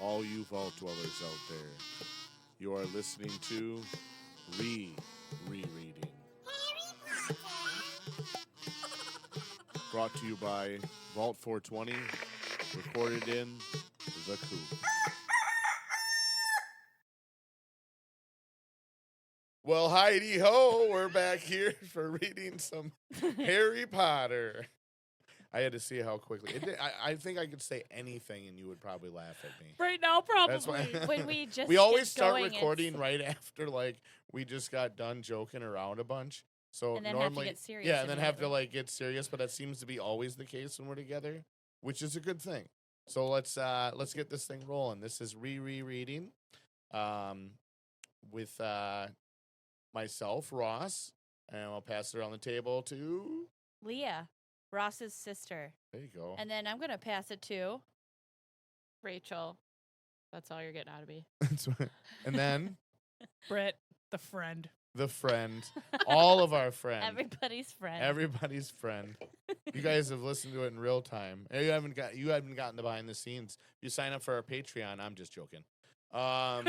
all you vault dwellers out there. You are listening to Rereading. Brought to you by Vault 420, recorded in the Coop. Well, Heidi ho, we're back here for reading some Harry Potter. I had to see how quickly. I think I could say anything and you would probably laugh at me. Right now, probably. That's why When we just we always get start going, recording right after like we just got done joking around a bunch. So and then normally, have to get serious. yeah, and then have to immediately. like get serious. But that seems to be always the case when we're together, which is a good thing. So let's get this thing rolling. This is rereading, with myself, Ross, and I'll pass it around the table to Leah, Ross's sister. There you go. And then I'm going to pass it to Rachel. That's all you're getting out of me. And then Britt, the friend. the friend, all of our friends. everybody's friend. Everybody's friend. You guys have listened to it in real time. You haven't gotten the behind the scenes. You sign up for our Patreon. I'm just joking. Our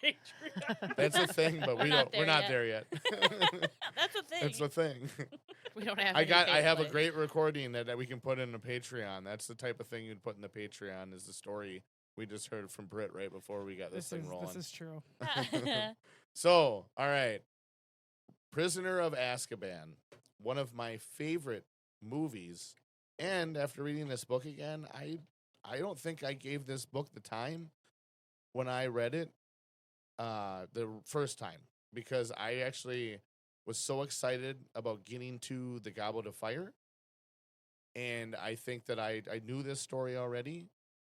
Patreon. That's a thing, but we're not there yet. That's a thing. It's a thing. We don't have. I any have a faith great recording that we can put in a Patreon. That's the type of thing you'd put in the Patreon. Is the story we just heard from Britt right before we got this thing rolling. This is true. So, all right. Prisoner of Azkaban, one of my favorite movies. And after reading this book again, I don't think I gave this book the time when I read it the first time, because I actually was so excited about getting to the Goblet of Fire. And I think that I knew this story already,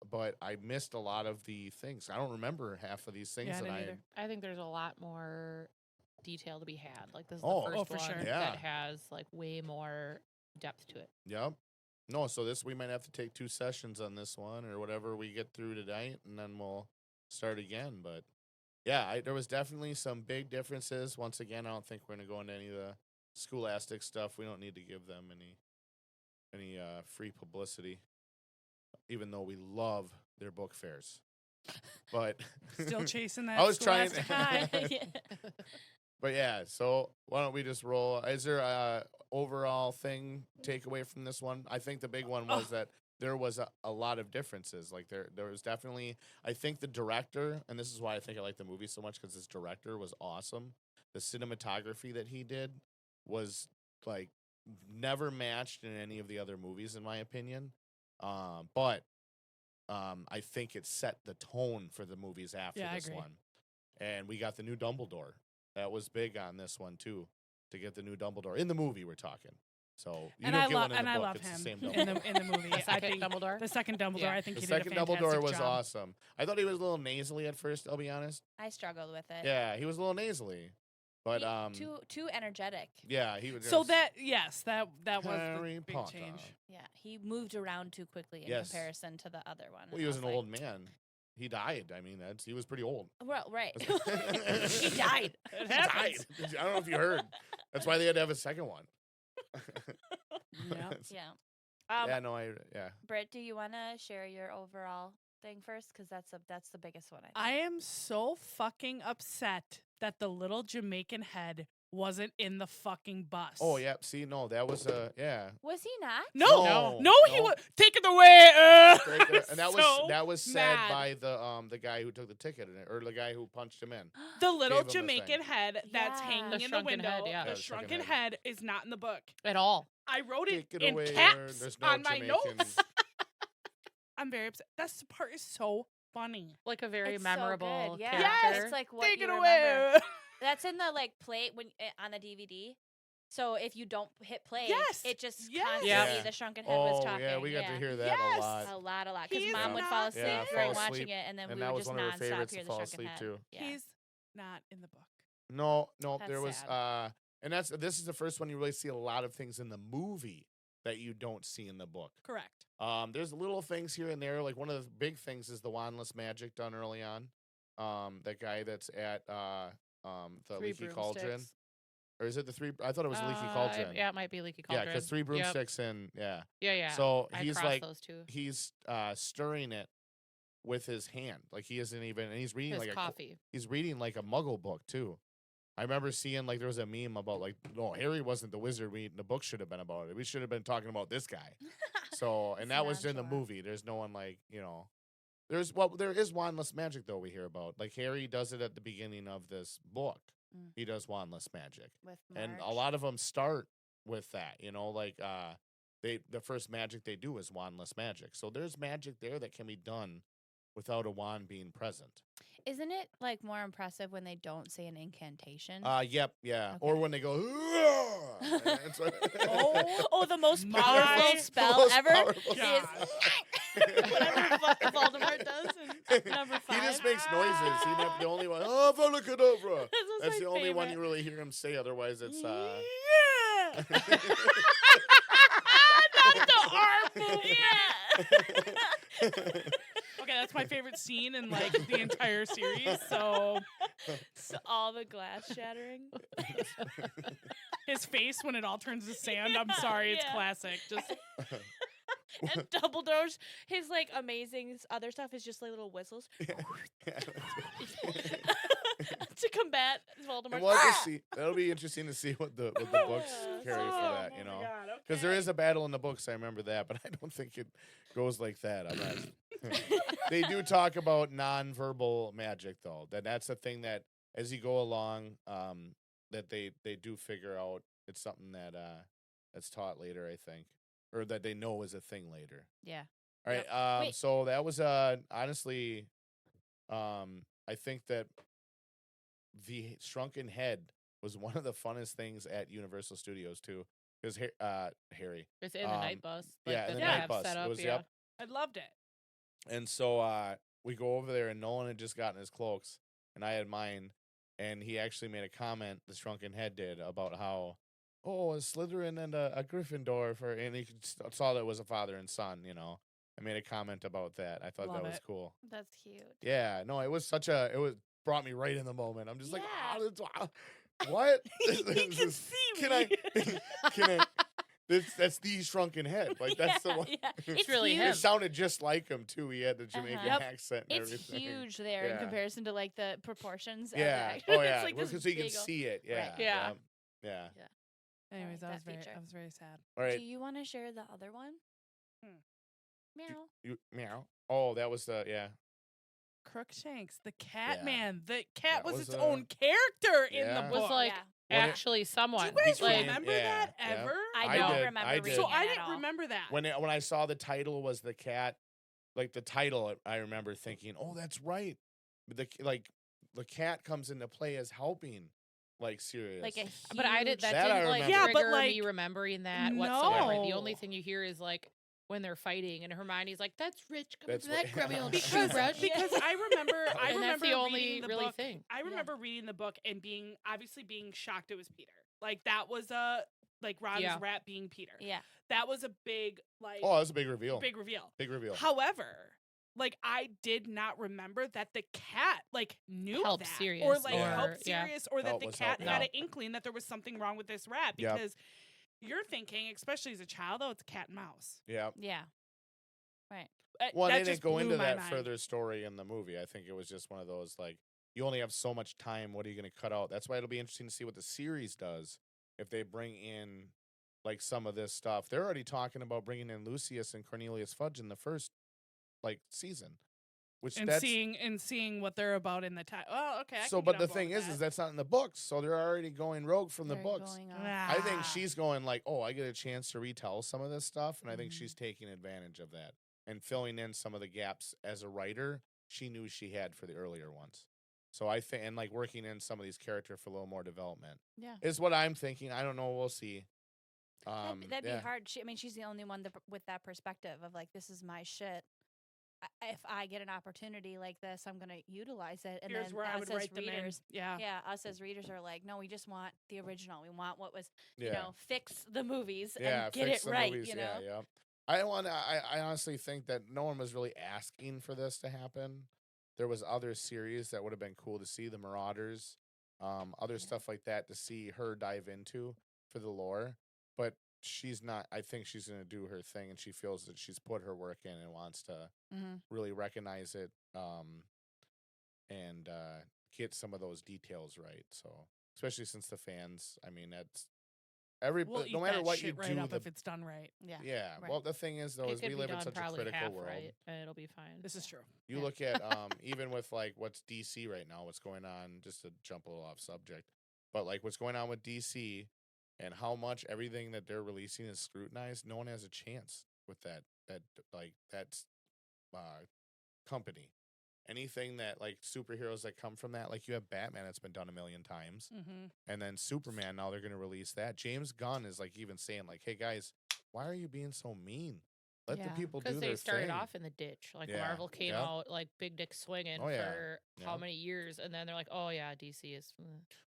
but I missed a lot of the things. I don't remember half of these things Yeah, I that didn't I either. I think there's a lot more detail to be had. Like this is Oh. the first Oh, for one sure. Yeah. that has like way more depth to it. Yep. No, so we might have to take 2 sessions on this one or whatever we get through tonight, and then we'll start again. But yeah, there was definitely some big differences. Once again, I don't think we're going to go into any of the scholastic stuff. We don't need to give them any free publicity, even though we love their book fairs. But Still chasing that. I was trying. scholastic high. But yeah, so why don't we just roll? Is there a overall takeaway from this one? I think the big one was that there was a lot of differences. Like there was definitely, I think the director, and this is why I think I like the movie so much, because this director was awesome. The cinematography that he did was like never matched in any of the other movies, in my opinion. But I think it set the tone for the movies after Yeah, I this agree. one. And we got the new Dumbledore. That was big on this one too, to get the new Dumbledore in the movie. We're talking, so you And don't I get love one in the book. love It's the him same in Dumbledore. the movie. The I second think Dumbledore. the second Dumbledore. Yeah. I think The he did a second fantastic Dumbledore was job. awesome. I thought he was a little nasally at first. I'll be honest. I struggled with it. Yeah, he was a little nasally, but Too energetic. yeah, he was. So that was Harry the big Potter. change. Yeah, he moved around too quickly in Yes. comparison to the other one. Well, and he I was an like, old man. He died. I mean, he was pretty old. Well, right. That's- he died. It He happens. died. I don't know if you heard. That's why they had to have a second one. Yep. Yeah. Yeah. No. Yeah. Britt, do you want to share your overall thing first? Because that's the biggest one. I am so fucking upset that the little Jamaican head wasn't in the fucking bus. Oh yeah. See, no, that was yeah. Was he not? No, No, he no. was take it away. And that So was said mad. by the guy who took the ticket or the guy who punched him in. The little Gave him the Jamaican thing. head that's Yeah. hanging The in the shrunken window. head, yeah. Yeah, The the shrunken shrunken head. head is not in the book. At all. I wrote it Take it in away, or caps there's no on my Jamaicans. notes. I'm very upset. That part is so funny. Like a very It's so memorable good. Yeah. character. It's like what Take you it remember. away. That's in the play when on the DVD. So if you don't hit play, Yes, it just yes. constantly Yeah. the shrunken head was Oh talking. yeah, we got to hear that Yes. a lot. a lot. Because He's mom would not fall asleep Yeah, during fall watching asleep. it, and then And we that would was just one of her nonstop favorites hear to the fall shrunken asleep head. too. Yeah. He's not in the book. No, That's there was sad. and this is the first one you really see a lot of things in the movie that you don't see in the book. Correct. There's little things here and there. Like one of the big things is the wandless magic done early on. That guy that's at the Three Leaky Cauldron, broomsticks. or is it the three? I thought it was the Leaky Cauldron. Yeah, it might be Leaky Yeah, Cauldron. because 3 Yep. broomsticks and yeah. Yeah, yeah. So I he's crossed like those two. he's stirring it with his hand. Like he isn't even, and he's reading His like coffee. he's reading like a Muggle book too. I remember seeing like there was a meme about like, no, Harry wasn't the wizard. The book should have been about it. We should have been talking about this guy. So, and It's that was in the nonchalant. movie. There's no one like, there is wandless magic though we hear about. Like Harry does it at the beginning of this book. Mm. He does wandless magic. With And a March. lot of them start with that, like the first magic they do is wandless magic. So there's magic there that can be done without a wand being present. Isn't it like more impressive when they don't say an incantation? Yep, yeah. Okay. Or when they go, Oh, the most My powerful spell most ever powerful is God. whatever fucking Voldemort does in number 5. He just makes noises. He's not the only one. Oh, Volacadabra. This was That's my the only one favorite. you really hear him say. Otherwise, it's Yeah. Not the arm move. Yeah. Okay, that's my favorite scene in like the entire series. So So all the glass shattering. his face when it all turns to sand. I'm sorry, it's Yeah. classic. Just And Dumbledore's his like amazing other stuff is just like little whistles to combat Voldemort. We'll have to see. That'll be interesting to see what the books Yeah, carry for that. Because there is a battle in the books. I remember that, but I don't think it goes like that. I'm not. They do talk about nonverbal magic, though. That's a thing that, as you go along, that they do figure out. It's something that that's taught later, I think, or that they know is a thing later. Yeah. All right. Wait. So that was honestly, I think that the Shrunken Head was one of the funnest things at Universal Studios too, because Harry. It's in the night bus. yeah, that in the they night have bus. set It up, was- yeah. yep. I loved it. And so we go over there, and Nolan had just gotten his cloaks, and I had mine, and he actually made a comment. The Shrunken Head did about how, a Slytherin and a Gryffindor and he saw that it was a father and son. I made a comment about that. I thought Love that was it. cool. That's cute. Yeah, no, it was brought me right in the moment. I'm just like, Yeah. what? He can see Can me. Can I? That's the Shrunken Head. Like that's the one. Yeah. It's really huge. him. It sounded just like him too. He had the Jamaican Yep. accent and It's everything. huge there in Yeah. comparison to like the proportions. of Yeah. the Oh act- yeah. It's like this Because you can big ol- see it. Yeah. Right. Yeah. Yeah. Anyways, like I was that feature. very sad. All right. Do you want to share the other one? Hmm. Meow. Meow. Oh, that was the Crookshanks, the cat Yeah. man. The cat That was was, its own character in yeah. the Was book. like Yeah. When it- Actually, someone. Do you guys Like- remember Yeah, that yeah. ever? I I don't did, remember I did. reading So it I at didn't all. remember that. when I saw the title was the cat, like the title, I remember thinking, oh, that's right. But the cat comes into play as helping, like Sirius. Like a But I did that, That I didn't like remember. Yeah, but, trigger me like, remembering that whatsoever. The only no. thing you hear is like when they're fighting, and Hermione's like, "That's rich coming That's from that what- grubby old because toothbrush." because I remember I and that's remember the only reading the really book. thing. I remember reading the book and being shocked it was Peter. Like that was Ron's Yeah. rat being Peter. Yeah. That was a big oh, that was a big reveal. big reveal. Big reveal. However, I did not remember that the cat knew Helped that Sirius or Yeah. helped yeah. Sirius or that Help the was cat helping had out. an inkling that there was something wrong with this rat Yep. because you're thinking, especially as a child, it's a cat and mouse. Yeah. Yeah. Well, that they didn't just go blew into my that mind. further story in the movie. I think it was just one of those like you only have so much time. What are you going to cut out? That's why it'll be interesting to see what the series does if they bring in like some of this stuff. They're already talking about bringing in Lucius and Cornelius Fudge in the first season, which And that's seeing what they're about in the time. Oh, okay. I so. can But get the on board thing with is that. that's not in the books. So they're already going rogue from the They're books. going off. I think Ah. she's going like, oh, I get a chance to retell some of this stuff, and I think Mhm. she's taking advantage of that and filling in some of the gaps as a writer she knew she had for the earlier ones. So I think and working in some of these characters for a little more development. Yeah. Is what I'm thinking. I don't know. We'll see. That'd yeah. be hard. She's the only one with that perspective of like, this is my shit. If I get an opportunity like this, I'm gonna utilize it. And Here's then where I us would as write them in. readers, Yeah. yeah, us as readers are like, no, we just want the original. We want what was, Yeah. fix the movies Yeah. and get fix it the right. movies, You know. Yeah. I honestly think that no one was really asking for this to happen. There was other series that would have been cool to see, the Marauders, other stuff like that to see her dive into for the lore. But she's not. I think she's gonna do her thing, and she feels that she's put her work in and wants to Mm-hmm. really recognize it, and get some of those details right. So, especially since the fans, I mean, that's We'll eat no matter that what shit you right do, up if it's done right. Yeah. yeah. Right. Well, the thing is, though, It is could we be live in done such a probably critical half world. right, and it'll be fine. This is true. You Yeah. look at even with like what's DC right now, what's going on, just to jump a little off subject, but like what's going on with DC and how much everything that they're releasing is scrutinized, no one has a chance with that's company. Anything that like superheroes that come from that, like you have Batman that's been done a million times, Mm-hmm. and then Superman, now they're gonna release that. James Gunn is like even saying like, hey guys, why are you being so mean? Let the Yeah. people do Because their they started thing. off in the ditch. Like Yeah, Marvel came yep. out like big dick swinging Oh, yeah, for how yep. many years, and then they're like, oh yeah, DC is.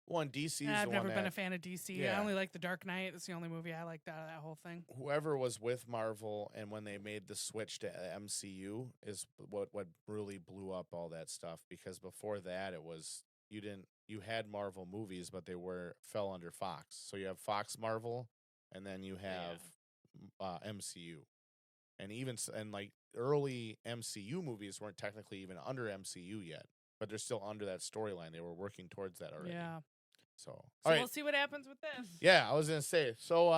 Well, and DC is I've the never one been a that fan of DC. I yeah. only like The Dark Knight. That's the only movie I liked out of that whole thing. whoever was with Marvel and when they made the switch to MCU is what really blew up all that stuff, because before that it was you had Marvel movies, but they fell under Fox. So you have Fox Marvel, and then you have MCU. And and like early MCU movies weren't technically even under MCU yet, but they're still under that storyline. They were working towards that already. Yeah. So, all So right. we'll see what happens with this. Yeah, I was gonna say. So,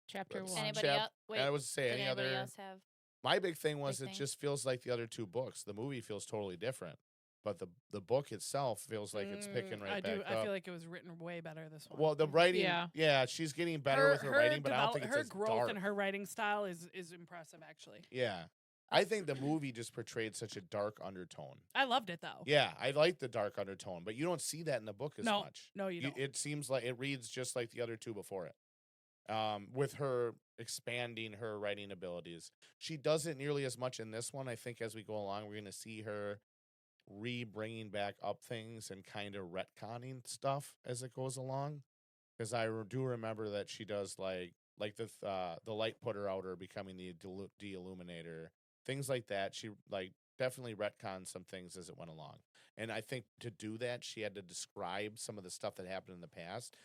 Chapter let's- 1. Anybody Chap- else? Wait. I was to say Did any anybody other. else have? My big thing was Big it thing? just feels like the other two books. The movie feels totally different, but the book itself feels like it's picking right I back do. up. I feel like it was written way better this one. Well, the writing, Yeah. she's getting better with her writing, but I don't think it's her as growth dark. and her writing style is impressive. Actually, Yeah, I think the movie just portrayed such a dark undertone. I loved it though. Yeah, I like the dark undertone, but you don't see that in the book as No, much. no, you don't. It seems like it reads just like the other two before it. With her expanding her writing abilities, she does it nearly as much in this one. I think as we go along, we're going to see her bringing back up things and kind of retconning stuff as it goes along. Because do remember that she does like the light putter outer becoming the de-illuminator, things like that. She like definitely retconned some things as it went along. And I think to do that, she had to describe some of the stuff that happened in the past.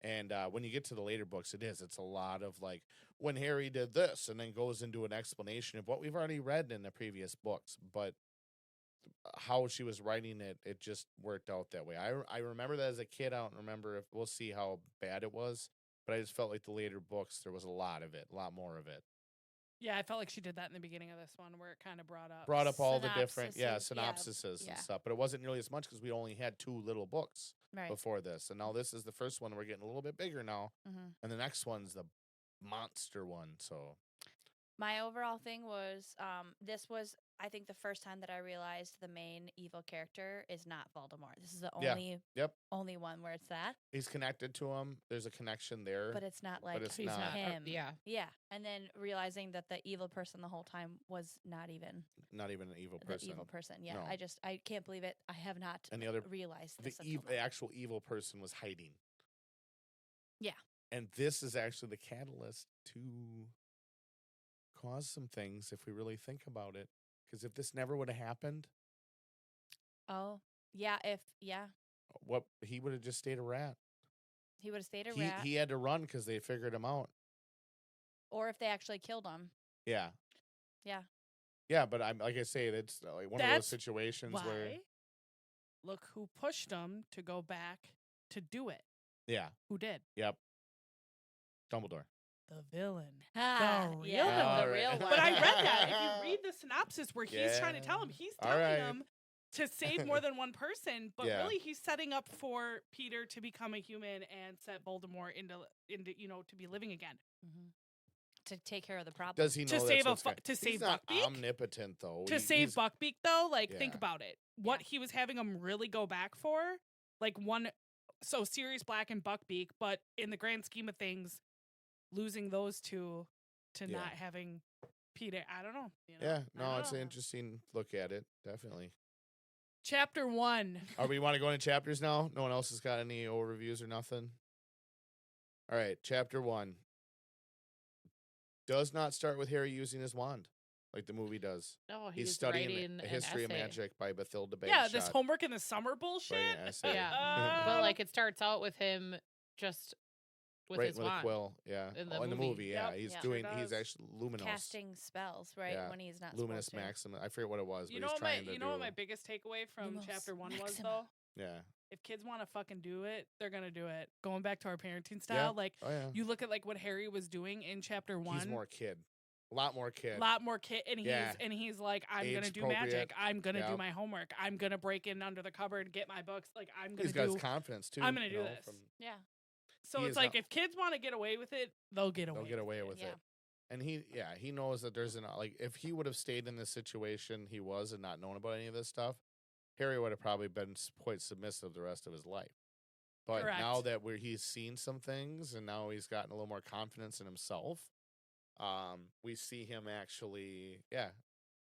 And when you get to the later books, it's a lot of like when Harry did this, and then goes into an explanation of what we've already read in the previous books. But how she was writing it, it just worked out that way. I remember that as a kid. I don't remember if we'll see how bad it was, but I just felt like the later books, there was a lot more of it. Yeah, I felt like she did that in the beginning of this one, where it kind of brought up All the different Synopsises, and yeah. stuff, but it wasn't nearly as much because we only had 2 little books Right. before this, and now this is the first one. We're getting a little bit bigger now, Mm-hmm. and the next one's the monster one. So My overall thing was, this was, I think, the first time that I realized the main evil character is not Voldemort. This is the Yeah. only one where it's that, he's connected to him. There's a connection there. but it's not like it's He's not. him. Yeah. Yeah, and then realizing that the evil person the whole time was not even Not even an evil the person. evil person. Yeah, No. I can't believe it. I have not And the other, realized the this until now. actual evil person was hiding. Yeah. And this is actually the catalyst to cause some things if we really think about it. Because if this never would have happened, Oh, yeah. what he would have just stayed a rat. He would have stayed a He rat, he had to run because they figured him out. or if they actually killed him. Yeah. Yeah. Yeah, but I'm like I say, it's like one of those That's situations why. where Look who pushed him to go back to do it. yeah, Who did? yep, Dumbledore. The villain. Ah, real yeah, one. the Alright. real one. But I read that. If you read the synopsis where he's trying to tell him, he's All telling right. him to save more than one person, but Yeah. really he's setting up for Peter to become a human and set Voldemort into to be living again. Mhm. To take care of the problem. Does he know To that's save what's gonna- to He's save not Buckbeak? omnipotent though. To save Buckbeak though, like think Yeah. about it. What he was having him really go back for, like Sirius Black and Buckbeak, but in the grand scheme of things, losing those two to Yeah. not having Peter, I don't know. Yeah, I no, don't it's know. an interesting look at it. Definitely. Chapter 1. Are we want to go into chapters now? No one else has got any overviews or nothing? All right, chapter 1. Does not start with Harry using his wand like the movie does. No, He's he's studying writing A History of an essay. Magic by Bathilda Bagshot. Yeah, this homework in the summer bullshit. Writing an essay. Yeah. But like it starts out with him just with right his with a wand. quill. Yeah, in the in the movie. movie. Yeah, Yep, he's yeah. Sure doing. He's does. actually luminous. Casting spells, right? Yeah. When he's not Luminous supposed to. Maxima. I forget what it was, but You know he's what my trying to do. you know what my biggest takeaway from Lumos chapter 1 was Maxima. though? Yeah. If kids want to fucking do it, they're gonna do it. Going back to our parenting style, like Oh yeah. you look at like what Harry was doing in chapter 1. He's more kid. A lot more kid. A lot more kid, and Yeah. he's like, I'm Age gonna do appropriate. magic. I'm gonna do Yep. my homework. I'm gonna break in under the cupboard, get my books. Like I'm gonna He's got do. his confidence too. I'm gonna you do know, this. From, Yeah. So he it's is like not- if kids want to get away with it, they'll get away. they'll get away with Yeah. it. And he knows that there's like if he would have stayed in this situation he was and not known about any of this stuff, Harry would have probably been quite submissive the rest of his life. But now Correct. that he's seen some things and now he's gotten a little more confidence in himself, we see him actually,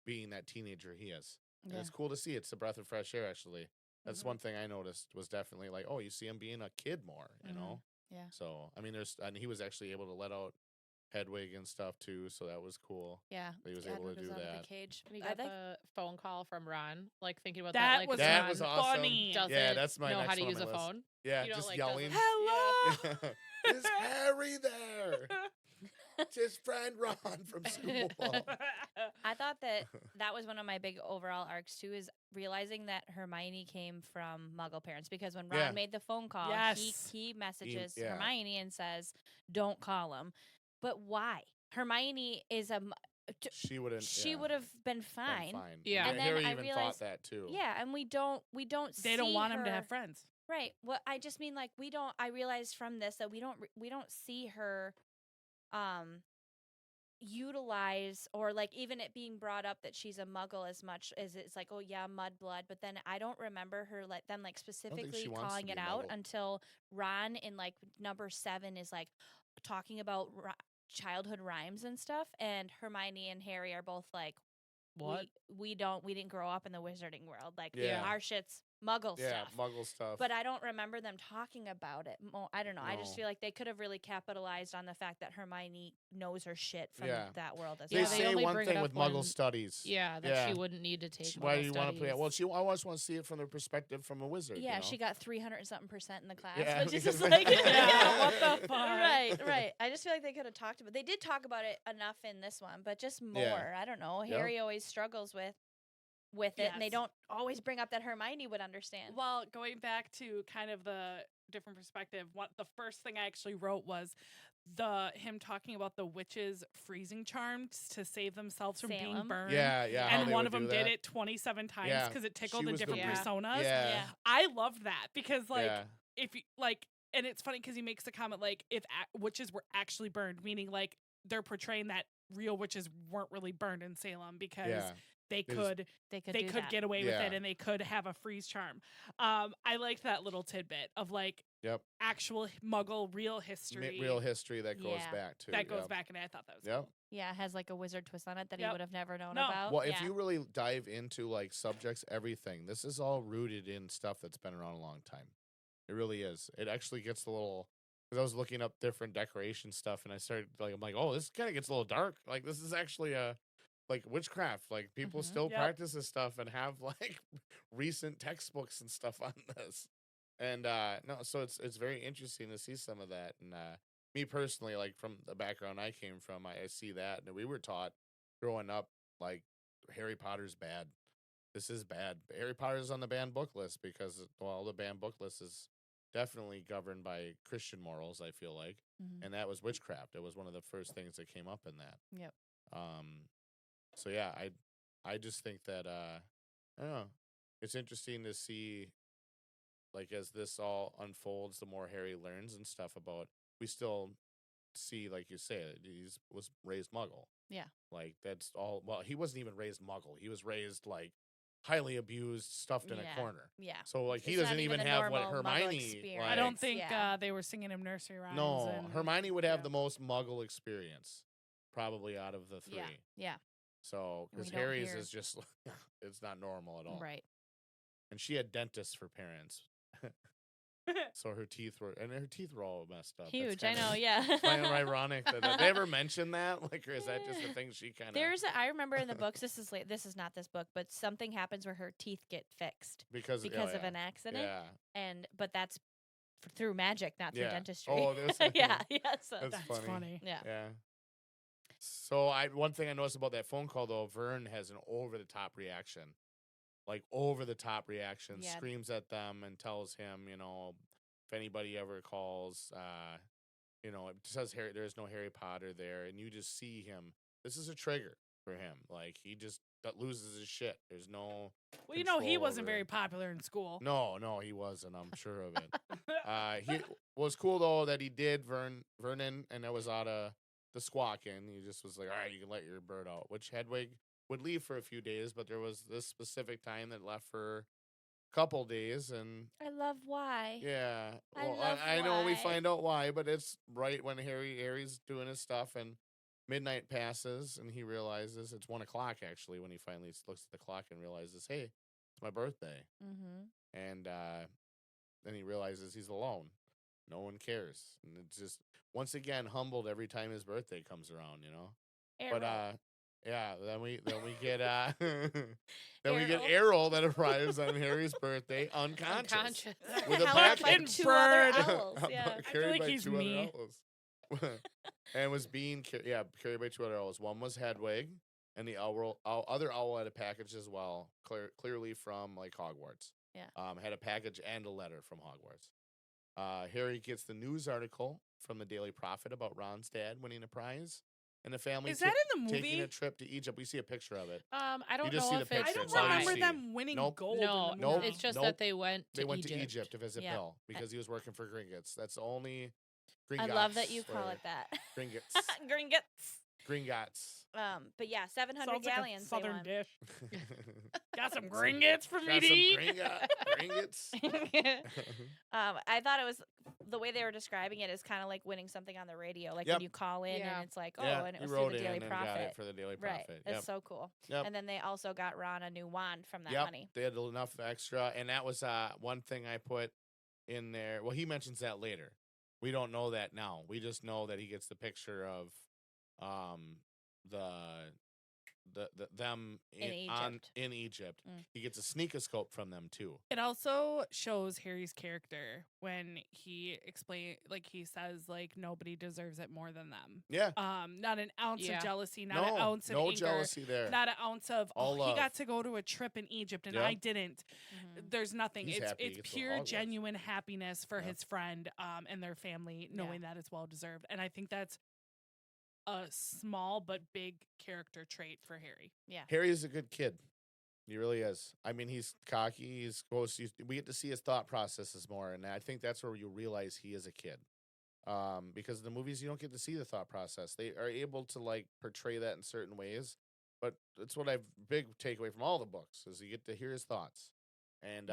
being that teenager he is. And Yeah. it's cool to see. It's a breath of fresh air, actually. That's Mhm. one thing I noticed was definitely like, oh, you see him being a kid more, you Mhm. know? Yeah. So, I mean, and he was actually able to let out Hedwig and stuff too, so that was cool. Yeah. He was able Edward to was do out of that. the cage. When he I got think the phone call from Ron, like thinking about That like was That Ron was awesome. funny. doesn't Yeah, that's my know next how to one on use a my list. phone. Yeah, You know, just like, yelling. Hello. Is Harry there? It's his friend Ron from school. I thought that was one of my big overall arcs too, is realizing that Hermione came from Muggle parents, because when Ron Yeah. made the phone call, Yes. he messages yeah. Hermione and says, "Don't call him." But why? Hermione is She wouldn't. she would have been fine. Yeah. And then Harry I even realized- thought that too. Yeah, and we don't They don't see want him to her- have friends. Right. Well, I just mean like we don't. I realized from this that we don't see her, utilize, or like even it being brought up that she's a Muggle as much as it's like, oh yeah, mudblood. But then I don't remember her them specifically she wants to calling be it a out Muggle. until Ron in like number 7 is like talking about childhood rhymes and stuff, and Hermione and Harry are both like, What? we didn't grow up in the wizarding world, like Yeah. our shit's Muggle Yeah, stuff. Muggle stuff. But I don't remember them talking about it. I don't know. I just No. feel like they could have really capitalized on the fact that Hermione knows her shit from Yeah. that world as they Yeah, well. they say only one bring it thing up with Muggle when- studies. Yeah, that Yeah. she wouldn't need to take. Why do Muggle you want to play? studies. Well, she always wants to see it from the perspective from a wizard. Yeah, you know? she got 300 and something % in the class, Yeah, which is because- just like, Yeah, what the fuck? Right. I just feel like they could have talked about. They did talk about it enough in this one, but just more. Yeah. I don't know. Yep. Harry always struggles with it, and they Yes. don't always bring up that Hermione would understand. Well, going back to kind of the different perspective, the first thing I actually wrote was him talking about the witches freezing charms to save themselves from being Salem. burned. Yeah, how And they one would of them do did that. it 27 times Yeah, because it tickled she the was the different weird- personas. Yeah. I loved that because, like, yeah. if you like, and it's funny because he makes the comment like, if witches were actually burned, meaning like they're portraying that real witches weren't really burned in Salem because Yeah. they They just- could they could they do could that. get away with it Yeah. and they could have a freeze charm. I liked that little tidbit of like Yep. actual Muggle real history Real history that goes Yeah. back to. that goes yep. back, and I thought that was Yep. cool. Yeah, it has like a wizard twist on it that he Yep. would have never known No. about. Well, if Yeah. you really dive into like subjects, everything, this is all rooted in stuff that's been around a long time. It really is. It actually gets a little, because I was looking up different decoration stuff and I started like, I'm like, oh, this kind of gets a little dark. Like this is actually like witchcraft. Like people Mhm. still Yep. practice this stuff and have like recent textbooks and stuff on this. And no, so it's very interesting to see some of that. And me personally, like from the background I came from, I see that, and we were taught growing up like Harry Potter's bad. This is bad. Harry Potter's on the banned book list because the banned book list is definitely governed by Christian morals, I feel like. Mhm. And that was witchcraft. It was one of the first things that came up in that. Yep. So yeah, I just think that I don't know. It's interesting to see like as this all unfolds, the more Harry learns and stuff about, we still see, like you say, was raised Muggle. Yeah. Like that's all. Well, he wasn't even raised Muggle. He was raised like highly abused, stuffed in Yeah. a corner. Yeah. So like he It's not doesn't even the have what normal Muggle Hermione. experience. I don't like- think Yeah. they were singing him nursery rhymes. No, and, Hermione would have yeah. the most Muggle experience, probably out of the three. Yeah. Yeah. So And we because don't Harry's hear- is just it's not normal at all. Right. And she had dentists for parents, so her teeth were all messed up. That's Huge. I kinda- know. Yeah. Kind of ironic that they ever mention that, like, or is that just a thing she kind of? I remember in the books. This is not this book, but something happens where her teeth get fixed because of an accident, Yeah, but that's through magic, not through Yeah. dentistry. Oh, there's yeah. So That's That's funny. funny. yeah. Yeah. So one thing I noticed about that phone call though, Vern has an over the top reaction. Like over the top reaction, Yeah. screams at them and tells him, if anybody ever calls, it says Harry, there's no Harry Potter there, and you just see him. This is a trigger for him. Like he just loses his shit. There's no. Well, you know, he control wasn't over very it. popular in school. No, he wasn't. I'm sure of it. He was cool though that he did Vernon, and that was out of the squawking. He just was like, all right, you can let your bird out. Which Hedwig would leave for a few days, but there was this specific time that left for a couple days, and I love why. yeah, I well, love I know we why. find out why, but it's right when Harry's doing his stuff, and midnight passes, and he realizes it's 1:00 actually when he finally looks at the clock and realizes, hey, it's my birthday. Mm-hmm. And then he realizes he's alone. No one cares. And it's just, once again, humbled every time his birthday comes around, But, yeah, then we get, then we get Errol that arrives on Harry's birthday unconscious. With a Held up by package. two other Bird. owls. Yeah. I feel Carried like by he's two other me. owls. And was being, carried by two other owls. One was Hedwig, and the other owl had a package as well, clearly from, like, Hogwarts. Yeah. Had a package and a letter from Hogwarts. Harry gets the news article from the Daily Prophet about Ron's dad winning a prize, and the family Is that in the taking movie? a trip to Egypt. We see a picture of it. I don't just know see the if it's I picture. don't It's all you remember see. them winning Nope. gold. No, in the movie. it's just Nope. that they went to They went Egypt. to Egypt to visit Yeah. Bill because he was working for Gringotts. That's the only Gringotts. I love that you call or it that. Gringotts. Gringotts. Gringotts. But yeah, 700 Sounds like a galleons. they southern won. dish. Got some gringotts for me Got to some eat. Gringotts. I thought it was the way they were describing it is kind of like winning something on the radio, like Yep. when you call in Yeah. and it's like, Yeah, and it he was wrote through the in Daily and got Prophet. it for the Daily Right, Prophet. it's Yep. so cool. Yep. And then they also got Ron a new wand from that Yep. money. They had enough extra, and that was one thing I put in there. Well, he mentions that later. We don't know that now. We just know that he gets the picture of them In in Egypt. Mm. He gets a sneakoscope from them too. It also shows Harry's character when he he says like nobody deserves it more than them. Yeah. Not an ounce Yeah. of jealousy, not an No, ounce of no anger, jealousy there. not an ounce of All he love. got to go to a trip in Egypt and Yep. I didn't. Mhm. There's nothing. He's happy he It's gets to go to pure Hogwarts. genuine happiness for Yep. his friend and their family, knowing that it's well deserved. And I think that's a small but big character trait for Harry. Harry is a good kid. He really is. I mean, he's cocky. We get to see his thought processes more, and I think that's where you realize he is a kid. Because in the movies you don't get to see the thought process. They are able to like portray that in certain ways, but that's what I've big takeaway from all the books is you get to hear his thoughts, and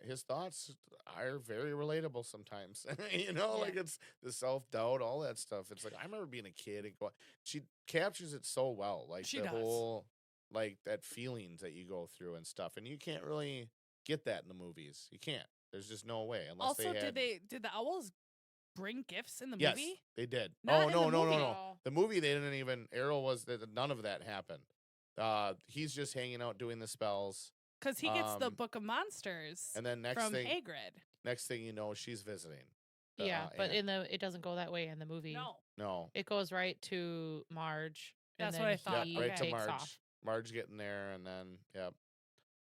his thoughts are very relatable sometimes. Like it's the self-doubt, all that stuff. It's like I remember being a kid and she captures it so well, like She the does. whole like that feelings that you go through and stuff, and you can't really get that in the movies. You can't. There's just no way unless Also, they had. did the owls bring gifts in the Yes, movie? they did. Not in no, the no, movie. no, no. The movie they didn't even. Errol was none of that happened. He's just hanging out doing the spells, Because he gets the Um, Book of Monsters and then next from thing, Hagrid. you know, she's visiting. Yeah, but Aunt. it doesn't go that way in the movie. No, It goes right to Marge. That's and what then I thought. he yeah, right to takes Marge. off. Marge getting there, and then yep.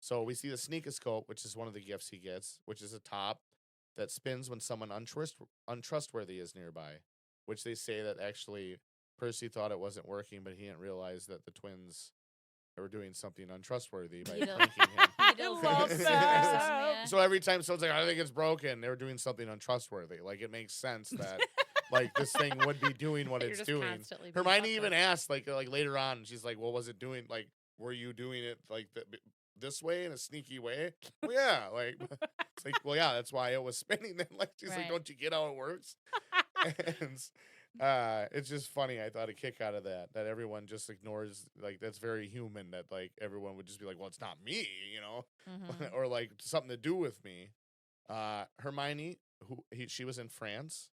So we see the sneakoscope, which is one of the gifts he gets, which is a top that spins when someone untrustworthy is nearby. Which they say that actually Percy thought it wasn't working, but he didn't realize that the twins were doing something untrustworthy by Beetle- pranking him. Beetles love and that. yeah. So every time someone's like, I think it's broken, they're doing something untrustworthy. Like it makes sense that like this thing would be doing what You're it's just doing. constantly being Hermione fucked even up. asked like later on, she's like, well, was it doing like were you doing it like this way in a sneaky way? Well, yeah, like it's like, well, yeah, that's why it was spinning. Then like she's like, Right. don't you get how it works? And it's just funny. I thought a kick out of that everyone just ignores. Like that's very human. That like everyone would just be like, well, it's not me, Mhm. or like something to do with me. Hermione, she was in France,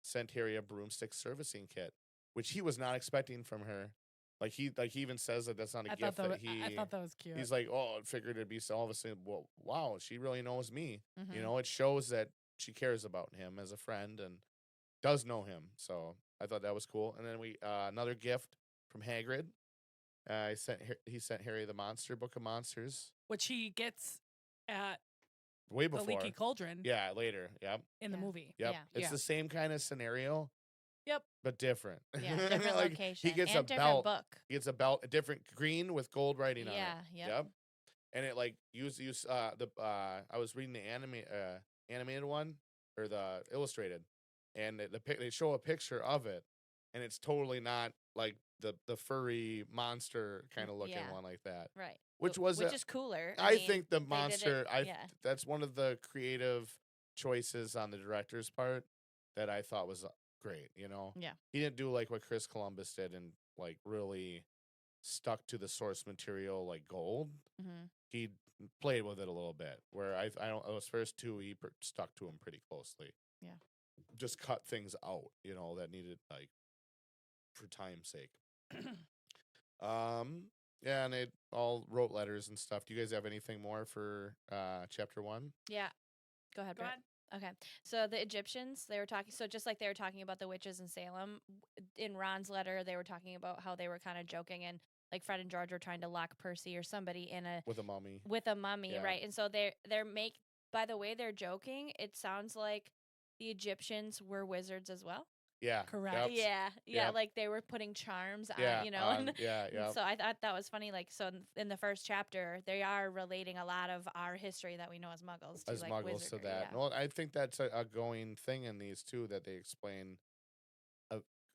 sent Harry a broomstick servicing kit, which he was not expecting from her. Like he even says that that's not a I gift thought that he. I thought that was cute. He's like, oh, I figured it'd be so. All of a sudden, well, wow, she really knows me. Mhm. It shows that she cares about him as a friend and does know him. So I thought that was cool. And then we another gift from Hagrid. He sent Harry the Monster Book of Monsters which he gets at way the before. Leaky Cauldron Yeah, later. Yep. in the Yeah. movie. Yep. Yeah. It's Yeah. the same kind of scenario, Yep. but different. Yeah, different Like, location. He gets and a different belt. book. He gets a belt, a different green with gold writing on it. Yeah, Yep. And it like use I was reading the animated one or the illustrated, and they show a picture of it, and it's totally not like the furry monster kind of looking Yeah. one like that. Right. Which was which a- is cooler. I mean, think the they did it- monster. yeah. That's one of the creative choices on the director's part that I thought was great. You know, Yeah. he didn't do like what Chris Columbus did and like really stuck to the source material like gold. Mhm. He played with it a little bit. Where I don't those first two he stuck to him pretty closely. Yeah. Just cut things out. You know that needed like for time's sake. Yeah, and they all wrote letters and stuff. Do you guys have anything more for chapter 1? Yeah. Go ahead, Go Brett. ahead. Okay. So the Egyptians, they were talking, so just like they were talking about the witches in Salem, in Ron's letter, they were talking about how they were kind of joking and like Fred and George were trying to lock Percy or somebody in With a mummy. with a mummy, Yeah. right? And so by the way they're joking, it sounds like the Egyptians were wizards as well. Yeah. Correct. Yep. Yeah. Yep. Like they were putting charms Yeah. on, you know. Yeah. Yeah. So I thought that was funny. Like, so in the first chapter, they are relating a lot of our history that we know as Muggles to As like muggles to wizardry, that. Yeah. Well, I think that's a going thing in these too, that they explain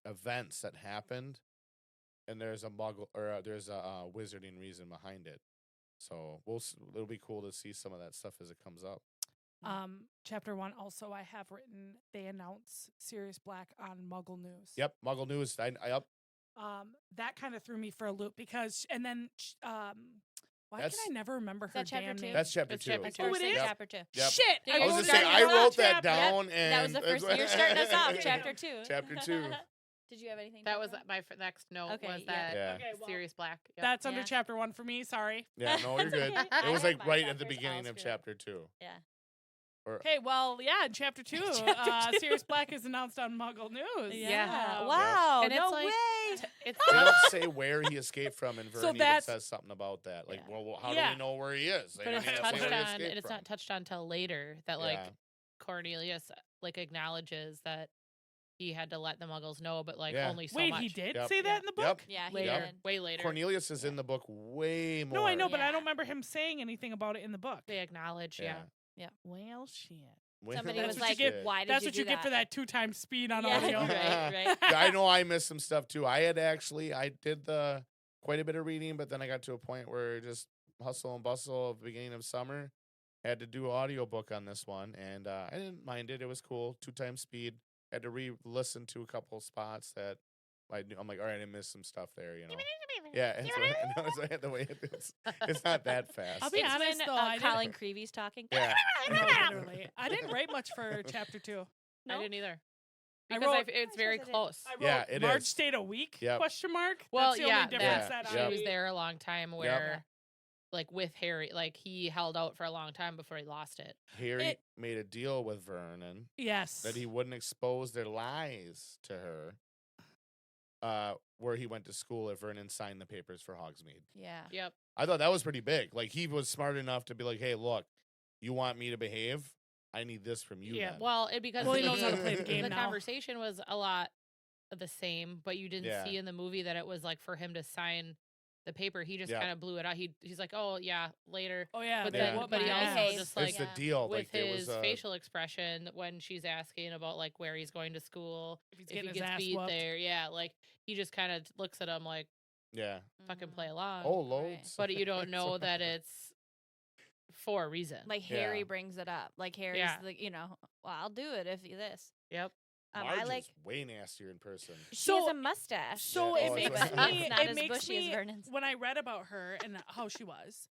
events that happened, and there's a muggle or there's a wizarding reason behind it. So it'll be cool to see some of that stuff as it comes up. Chapter 1 also I have written they announce Sirius Black on Muggle News. Yep, Muggle News. Yep. That kind of threw me for a loop because why That's- can I never remember her that chapter damn 2? name? That's chapter It's 2. chapter That's two. Oh, first it in is? chapter 2. Yep. Shit! Did I you I was wrote gonna say that I down. wrote that Chapter- down, and That was the first. You're starting us off, chapter 2. Chapter 2. Did you have anything? That was Deborah? my next note. Okay, was yeah. that Yeah. Okay, well, Sirius Black? Yep. That's under Yeah. chapter 1 for me. Sorry. Yeah, no, you're It's good. okay. It was I like have right my at the chapters beginning all of screwed. chapter 2. Yeah. Or Okay, well, yeah, in chapter 2, Chapter 2. Sirius Black is announced on Muggle News. Yeah. Wow. And it's no like- way. It's they don't say where he escaped from, and Vern So even that's- says something about that. Like, Yeah. well, how do Yeah. we know where he is? They but didn't it's say touched where he on, escaped and it's from. not touched on till later that like Yeah. Cornelius like acknowledges that he had to let the Muggles know, but like Yeah. only so Wait, much he did Yep. say Yeah. that in the Yep. book? Yeah, he later, did. way later. Cornelius is in Yeah. the book way more. No, I know, but I Yeah. don't remember him saying anything about it in the book. They acknowledge, yeah. Well, shit. Somebody That's was what you like, get- "Why did That's you what do you get for that 2 times speed on Yeah, audio. right. I know I missed some stuff too. I did quite a bit of reading, but then I got to a point where just hustle and bustle of the beginning of summer. Had to do an audiobook on this one, and I didn't mind it. It was cool. 2 times speed. Had to re-listen to a couple spots that I'm like, all right, I missed some stuff there, you know. Yeah, and so I had to wait. It's not that fast. I'll be It's honest, when though, I didn't- Colin Creevy's talking. Yeah. No, literally. I didn't write much for chapter 2. No? I didn't either. I Because wrote- it's I very suppose I did. close. I wrote Yeah, it Marge is. stayed a week? Yep. Question mark? Well, That's the yeah, only difference that- that she I was there a long time where, like, with Harry, like, he held out for a long time before he lost it. Harry made a deal with Vernon Yes. that he wouldn't expose their lies to her. Where he went to school if Vernon signed the papers for Hogsmeade. Yeah. Yep. I thought that was pretty big. Like, he was smart enough to be like, hey, look, you want me to behave? I need this from you. Yeah. then." Well, because Well, he knows how to play the The game the now. conversation was a lot the same, but you didn't Yeah. see in the movie that it was like for him to sign the paper. He just Yeah. kind of blew it out. He's like, oh yeah, later. Oh, yeah. But they then- whooped but my he ass. also just like it's the Yeah. deal. with Like, there his was facial expression when she's asking about like where he's going to school, If he's if getting he his gets ass beat whooped. there, yeah, like he just kind of looks at him like yeah. fucking Mhm. play along. Oh, loads. But you don't know that it's for a reason. Like Yeah. Harry brings it up. Like Harry's Yeah. the, well, I'll do it if you this. Yep. Marge I like. is way nastier in person. She has So- a mustache. So Yeah. it Oh, makes that's me, what- It's not it as makes bushy as me, Vernon's. when I read about her and how she was,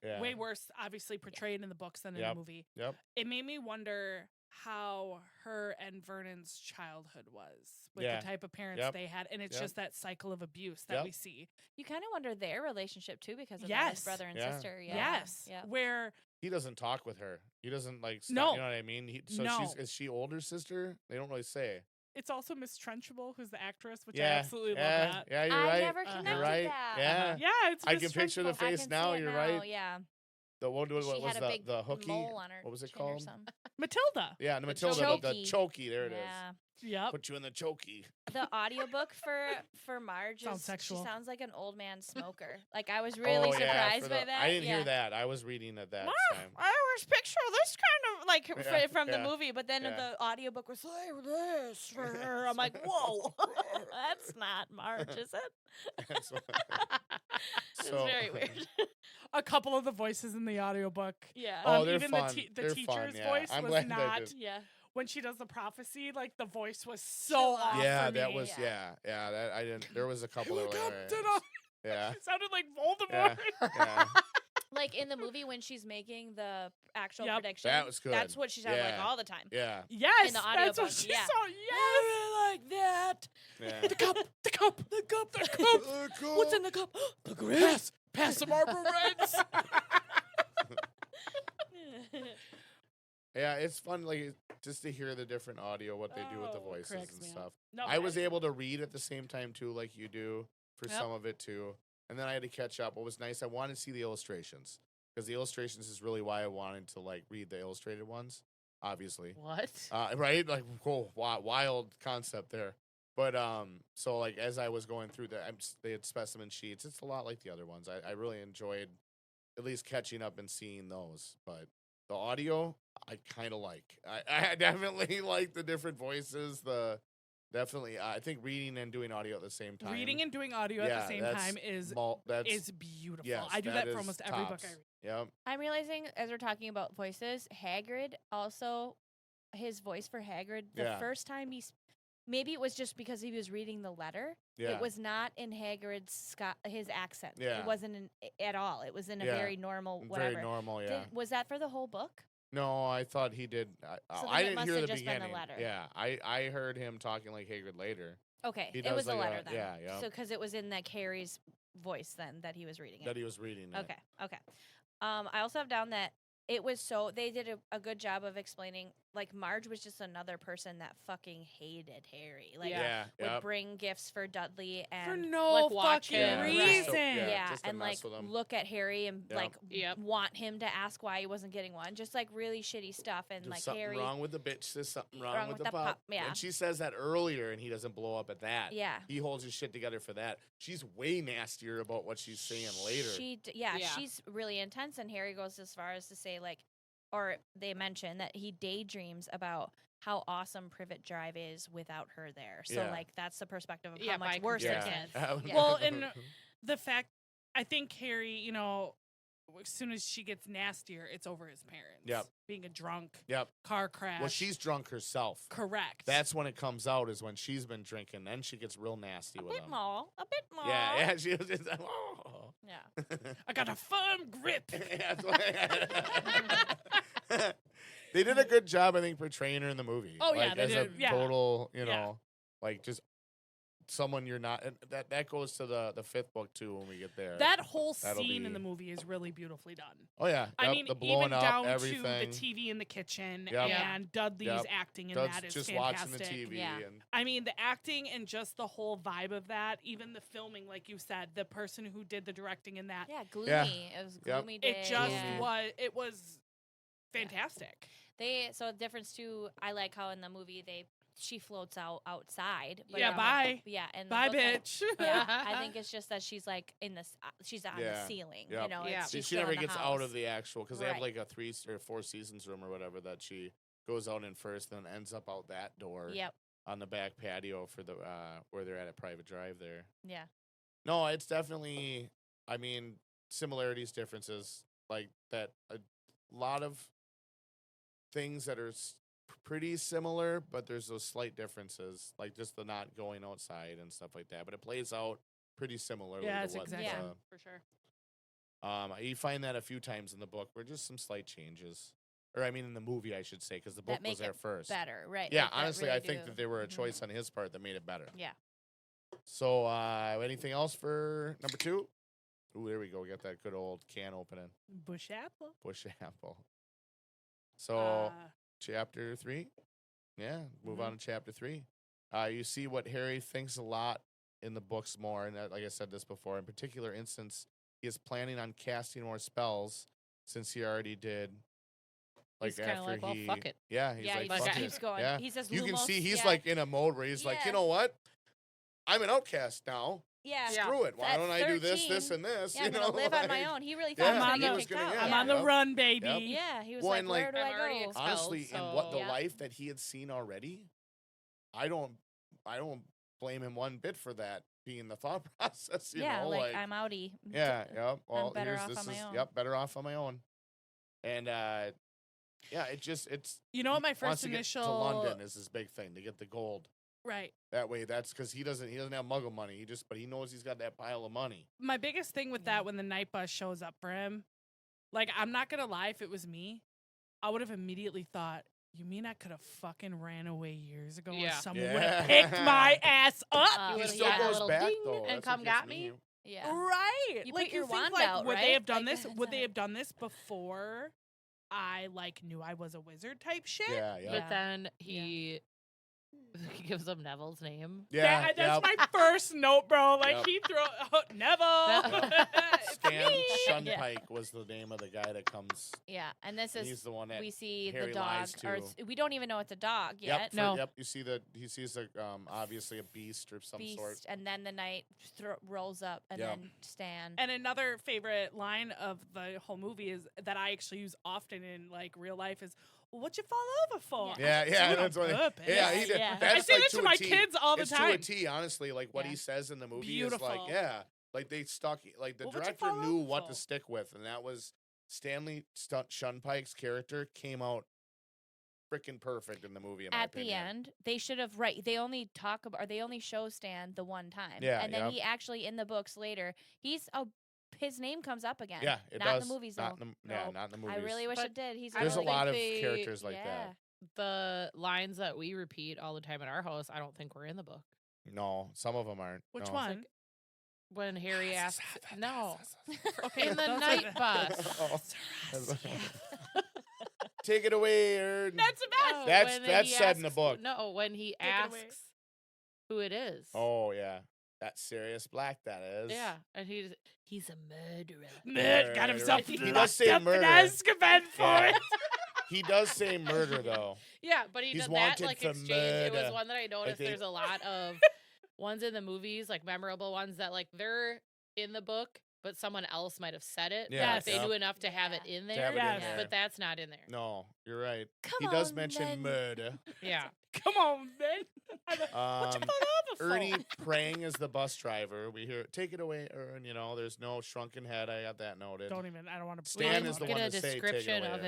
Yeah. way worse, obviously portrayed in the books than in Yep. the movie. Yep. It made me wonder how her and Vernon's childhood was with Yeah. the type of parents Yep. they had, and it's Yep. just that cycle of abuse that Yep. we see. You kind of wonder their relationship too because of that, Yes. his brother and Yeah. sister. Yeah. Yes, Yeah. where He doesn't talk with her. He doesn't like. Stop, No. You know what I mean? No. Is she older sister? They don't really say. it's also Miss Trenchable, who's the actress, which I Yeah. absolutely yeah. love that. Yeah, you're I right. never Uh-huh. connected You're right. that. Yeah. Yeah, it's I Miss can picture the Trenchable. I face can now. see it You're now, right. Yeah. What She was had a big the hooky? mole on her What was it chin or called? something. Matilda. Yeah, the The Matilda, the chokey. chokey. There it is. Yeah. Yep. Put you in the chokey. The audiobook for Marge Sounds is sexual. she sounds like an old man smoker. Like I was really Oh, yeah, surprised for by the- that. I didn't yeah. hear that. I was reading at that time. I always picture this kind of like Yeah, from the yeah, movie, but then yeah. the audiobook was like this for her. I'm like, whoa, that's not Marge, is it? So- It's so- very weird. A couple of the voices in the audiobook. Yeah. Oh, they're even fun. the They're fun, teacher's yeah. voice I'm was glad they not did. Yeah. when she does the prophecy. Like the voice was Chill so out. off Yeah, for that me. was yeah. That I didn't. There was a couple that were like, Captain all right. yeah, It sounded like yeah, Voldemort. yeah. Like in the movie when she's making the actual Yep. prediction. That was good. That's what she sounded like Yeah. all the time. Yeah, Yes, In the that's what audiobook, she yeah. saw. Yes, like that. yeah. the cup, the cup, the cup, the cup. What's in the cup? The Pass some Arbor Reds. Yeah, it's fun, like just to hear the different audio, what they do with the Oh, voices cracks and me up. stuff. No, I was able to read at the same time too, like you do for Yep. some of it too, and then I had to catch up. What was nice, I wanted to see the illustrations because the illustrations is really why I wanted to like read the illustrated ones. Obviously, What? right? Like, cool, wild concept there. But so like as I was going through they had specimen sheets. It's a lot like the other ones. I really enjoyed at least catching up and seeing those. But the audio, I kind of like. I definitely like the different voices. Definitely, I think reading and doing audio at the same time. Reading and doing audio at Yeah, the same that's time is that's beautiful. yes, I do that that for is almost every book tops. I read. Yep. I'm realizing as we're talking about voices, Hagrid also, his voice for Hagrid, the Yeah. first time maybe it was just because he was reading the letter. Yeah. It was not in Hagrid's his accent. Yeah. It wasn't at all. It was in a Yeah. very normal whatever. Very normal. Yeah. Was that for the whole book? No, I thought he did. So I then it didn't must hear have the just been the beginning. letter. Yeah, I heard him talking like Hagrid later. Okay, He it does was the like a- letter then. yeah, yeah. So because it was in that Carrie's voice then that he was reading it. That he was reading. it. Okay. I also have down that it was they did a good job of explaining, like, Marge was just another person that fucking hated Harry. Like, Yeah. would Yep. bring gifts for Dudley For and no like, watch fucking him. Right. reason. So- yeah. yeah, just to and mess like with 'em. look at Harry and Yep. like Yep. want him to ask why he wasn't getting one. Just like really shitty stuff and There's like something Harry. wrong with the bitch. There's something wrong, Wrong with with the the pup. pup, yeah. And she says that earlier, and he doesn't blow up at that. Yeah. He holds his shit together for that. She's way nastier about what she's saying later. Yeah, Yeah. she's really intense, and Harry goes as far as to say like, or they mention that he daydreams about how awesome Privet Drive is without her there. So Yeah. like that's the perspective of Yeah, how much by worse yeah. it gets. Yeah. Well, and the fact, I think Harry, as soon as she gets nastier, it's over his parents. Yep. Being a drunk, Yep. car crash. Well, she's drunk herself. correct. That's when it comes out, is when she's been drinking. Then she gets real nasty A with bit him. more. Yeah, yeah. She was just like, oh. Yeah. I got a firm grip. That's why- they did a good job, I think, portraying her in the movie. Oh, yeah, like, they as did. a Yeah. total, Yeah. like just someone you're not. And that goes to the fifth book too when we get there. That whole That'll scene in be- the movie is really beautifully done. Oh yeah, I Yep, mean, the blowing even up down everything. to the TV in the kitchen Yep. and Dudley's Yep. acting in That's that is just fantastic. watching the TV. Yeah. And I mean, the acting and just the whole vibe of that, even the filming, like you said, the person who did the directing in that, Yeah, gloomy. It was a Yep. gloomy day. it just yeah. was fantastic. So the difference too, I like how in the movie she floats outside. But Yeah, in the bye. book- yeah, and Bye, bitch. Yeah, I think it's just that she's like she's on the Yeah. ceiling. Yep. You know, Yeah. it's, she's she still never in the gets out of house. the actual because they have Right. like a 3 or 4 seasons room or whatever that she goes out in first, then ends up out that door Yep. on the back patio for the where they're at a private drive there. Yeah. No, it's definitely. I mean, similarities, differences, like that. A lot of things that are pretty similar, but there's those slight differences, like just the not going outside and stuff like that. But it plays out pretty similarly. Yes, to what, exactly. Yeah. For sure. You find that a few times in the book, where just some slight changes. or I mean in the movie, I should say, because the book That make was there it first. better, right? Yeah, like, that honestly, really I think do. that they were a Mhm. choice on his part that made it better. Yeah. So, anything else for number 2? Ooh, there we go. We got that good old can opening. Bush apple. Bush apple. So, Uh, chapter 3. Yeah, move Mhm. on to chapter 3. You see what Harry thinks a lot in the books more, and like I said this before, in particular instance, he is planning on casting more spells since he already did. Like He's kinda after like, "Well, he, fuck it." yeah, he's Yeah, like, he fuck just fuck it. it. keeps going. Yeah, He says you can Lumos, see he's yeah. like in a mode where he's like, Yeah. you know what? I'm an outcast now. Yeah. Yeah. Screw it. Why At don't I do this, 13, and this? Yeah, you I'm know, gonna live on my like- own. He really Yeah, thought he was I'm gonna on get the- kicked out. yeah. I'm yeah. on the Yep. run, baby. Yep. Yeah, he was Well, like, and, like, where do I'm I already go? expelled, Honestly, in what the Yeah. life that he had seen already, I don't blame him one bit for that being the thought process. You Yeah, know, like, I'm outie. yeah, yep. Well, better here's off this on my is own. yep, better off on my own. And yeah, it's You know what my wants first to get initial to London is his big thing to get the gold. right. That way, that's because he doesn't have Muggle money. But he knows he's got that pile of money. My biggest thing with Yeah. that when the night bus shows up for him, like I'm not gonna lie, if it was me, I would have immediately thought, "You mean I could have fucking ran away years ago and Yeah. someone would Yeah. have picked my ass up?" Uh, He He would've still got a goes little back ding though. and That's come what gets got me. Yeah. Right. You like put your think, wand like, out, would they right? have done Like, this? that's Would they it. have done this before I like knew I was a wizard type shit? Yeah, yeah, Yeah. But then he gives him Neville's name. yeah. That's yep. my first note, bro. Like Yep. he throw Neville. It's Stan me. Shunpike was the name of the guy that comes. Yeah, and this And is he's the one that we see Harry the dog, lies or to. we don't even know it's a dog yet. Yep, No. yep. You see he sees a obviously a beast or some Beast, sort. and then the knight rolls up, and Yep. then Stan. And another favorite line of the whole movie is that I actually use often in like real life is, well, "What you fall over for?" Yeah, I yeah, do it on that's what. purpose. Yeah, he did. Yeah. That's I say like that to a my T. kids all the it's time. to a T, honestly. Like what Yeah. he says in the movie is Beautiful. like, yeah, like they stuck. Like the Well, what you director fall knew over what for? to stick with, and that was Stanley Shunpike's character came out freaking perfect in the movie. In my At the opinion. end, they should have They only talk about, or they only show Stan the one time. Yeah, and then yep. he actually in the books later, his name comes up again. Yeah, it not does. in the movies Not though. in the, yeah, Nope. not in the movies. I really wish But it did. He's I There's a don't really lot of think they- characters like yeah. that. The lines that we repeat all the time in our house, I don't think were in the book. No, some of them aren't. Which no. one? When Harry asks, no, Okay, in the those are night bus. Oh. Take it away, Ern. That's the best. No, That's- when that's he said in the asks- book. No, when he Take it away. asks who it is. Oh yeah, that's Sirius Black. That is. Yeah, and he's a murderer. Ned got himself He locked does say up murder. in Azkaban for Yeah. it. He does say murder though. Yeah, but he He's did that wanted like for exchange. It was murder. one that I noticed. think- There's a lot of ones in the movies, like memorable ones that like they're in the book, but someone else might have said it. Yeah, but they yep. knew enough to have it Yeah. in To there. have it in Yes. there. But that's not in there. No, you're right. Come He does on, mention then. murder. Yeah. Come on, man. What you fall over for? Ernie praying as the bus driver. We hear, "Take it away, Ern." You know, there's no shrunken head. I got that noted. Don't even. I don't want to. We Stan didn't is the get one a to say, "Take it description away, of Ern."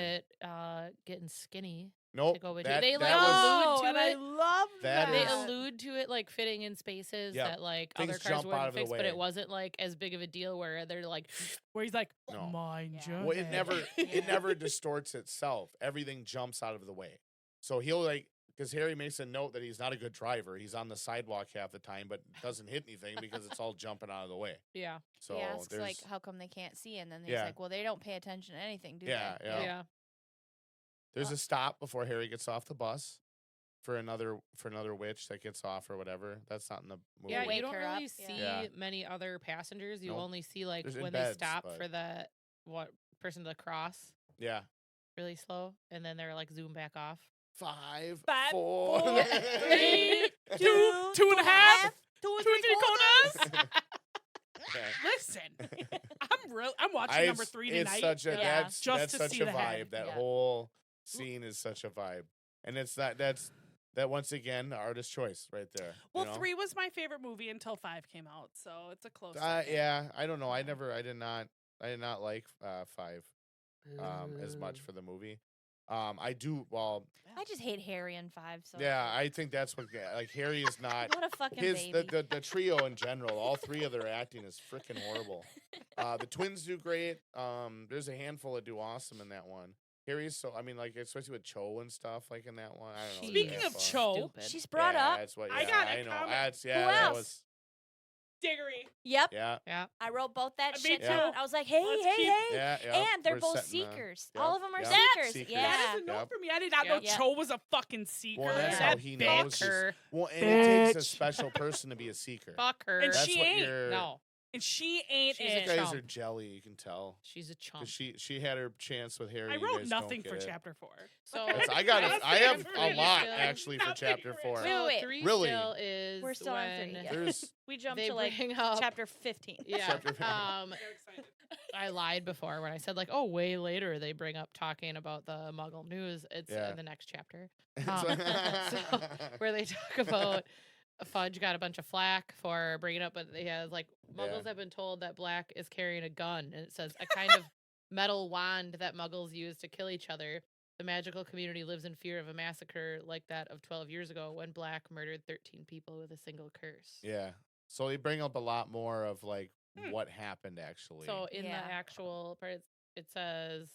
it getting skinny. Nope. to go with that, They, that like, was, allude to and I it. love That that. They is- allude to it like fitting in spaces Yep. that like Things other cars jump out wouldn't of the fix, but way. it wasn't like as big of a deal where they're like, Where he's like, No. mind Yeah. your well, it head." never Yeah. it never distorts itself. Everything jumps out of the way. So he'll because Harry makes a note that he's not a good driver. He's on the sidewalk half the time, but doesn't hit anything because it's all jumping out of the way. yeah, So he asks there's like, how come they can't see? And then he's Yeah. like, well, they don't pay attention to anything, do Yeah, they? yeah. yeah. there's a stop before Harry gets off the bus for another witch that gets off or whatever. That's not in the movie. Yeah, Wake you don't her really up, see yeah. many other passengers. You Nope. only see like There's in when beds, they stop but- for the person to cross Yeah. really slow, and then they're like zoom back off. 5, Five, 4, 4, 3, 2, 2.5, 2 and 3 quarters. Okay. Listen, I'm watching number 3 It's tonight. such a Yeah. that's Just that's to such see a the vibe. head. That Yeah. whole scene is such a vibe, and it's that once again the artist choice right there. Well, you know? 3 was my favorite movie until 5 came out, so it's a close. second. Yeah, I don't know. I did not like 5 as much for the movie. I do well. I just hate Harry in 5. So Yeah, I think that's what like Harry is not. what a fucking His baby. the trio in general, all 3 of their acting is freaking horrible. The twins do great. There's a handful that do awesome in that one. Harry's so. I mean, like especially with Cho and stuff, like in that one. I don't know. Speaking yeah, of fun. Cho, Stupid. She's brought yeah, up. That's what. I Yeah, got a I know. comment. That's Who that else? was. Diggory. Yep. Yeah. Yeah. I wrote both that Me shit too. down. I was like, hey, Let's hey, keep- hey. Yeah. Yep. And they're We're both setting the- seekers. yep, All of them are yep. seekers. Seekers. Yeah. That is a no Yep. for me. I did not know Yep. Cho was a fucking seeker. Well, that's Yeah. how he That knows. bitch. This. Her. Well, and it takes a Bitch. special person to be a seeker. Fuck her. And That's she what ain't. you're. No. And she ain't She's a it. You guys chump. are jelly. You can tell. She's a chump. 'Cause she had her chance with Harry. I you wrote guys don't nothing get for it. chapter 4. So I got. I have a Three lot still. actually for Nothing chapter written. 4. Wait, wait. 3 Really? still is We're still on when 3, yeah. There's We jumped they to like bring up chapter 15. Yeah. Chapter 15. Very excited. I lied before when I said like, oh, way later they bring up talking about the Muggle news. It's Yeah. in the next chapter. So, where they talk about Fudge got a bunch of flack for bringing up, but they have like Muggles Yeah. have been told that Black is carrying a gun, and it says a kind of metal wand that Muggles use to kill each other. The magical community lives in fear of a massacre like that of 12 years ago when Black murdered 13 people with a single curse. yeah. So they bring up a lot more of like Hmm. what happened actually. So in Yeah. the actual part, it says,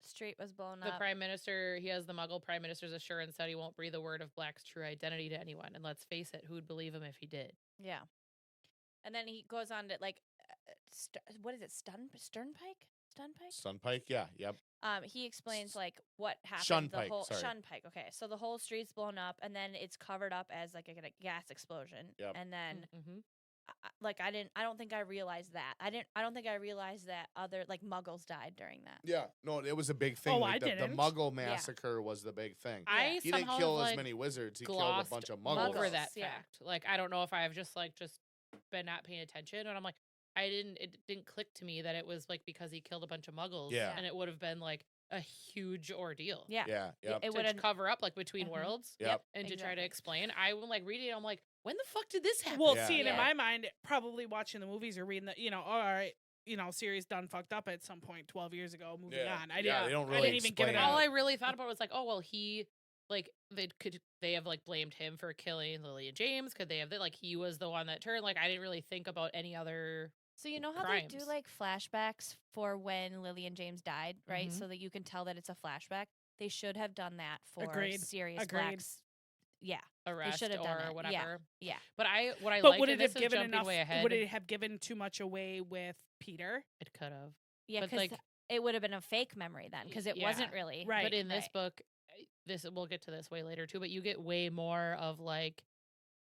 Street was blown the up. prime minister, he has the Muggle prime minister's assurance that he won't breathe a word of Black's true identity to anyone. And let's face it, who'd believe him if he did? Yeah. And then he goes on to like, what is it? Sternpike? Sunpike, yeah, yep. He explains like what happened. Shunpike, The whole sorry. Shunpike. Okay, so the whole street's blown up, and then it's covered up as like a gas explosion. Yep. And then Mm-hmm. I don't think I realized that. I don't think I realized that other like Muggles died during that. Yeah. No, it was a big thing. Oh, like, I the didn't. Muggle massacre was the big thing. I He didn't somehow kill have, as like, many wizards. He killed a glossed bunch of Muggles. over that yeah. fact. Like, I don't know if I've just been not paying attention, and I'm like, it didn't click to me that it was like because he killed a bunch of Muggles. Yeah. And it would have been like a huge ordeal. Yeah. Yeah, yep. It To would have cover up like between Mhm. worlds. Yep. And to try to Exactly. explain. I would like reading it, I'm like, when the fuck did this happen? Well, Yeah. seeing in Yeah. my mind, probably watching the movies or reading the, all right, series done fucked up at some point 12 years ago. Moving Yeah. on. Yeah, they don't I really didn't even give it explain a. all I really thought about was like, oh well, he like they have like blamed him for killing Lily and James. Could they have like he was the one that turned? Like I didn't really think about any other. So you know how they do crimes. like flashbacks for when Lily and James died, right? Mhm. So that you can tell that it's a flashback. They should have done that for Agreed. Sirius Agreed. Black's. Yeah. Arrest should have done or it. whatever. Yeah. But what I But liked, would and it have this is given jumping enough? way ahead. Would it have given too much away with Peter? It could have. Yeah, But, because like- it would have been a fake memory then, because it wasn't Yeah. really. Right. But in this right. book, we'll get to this way later too. But you get way more of like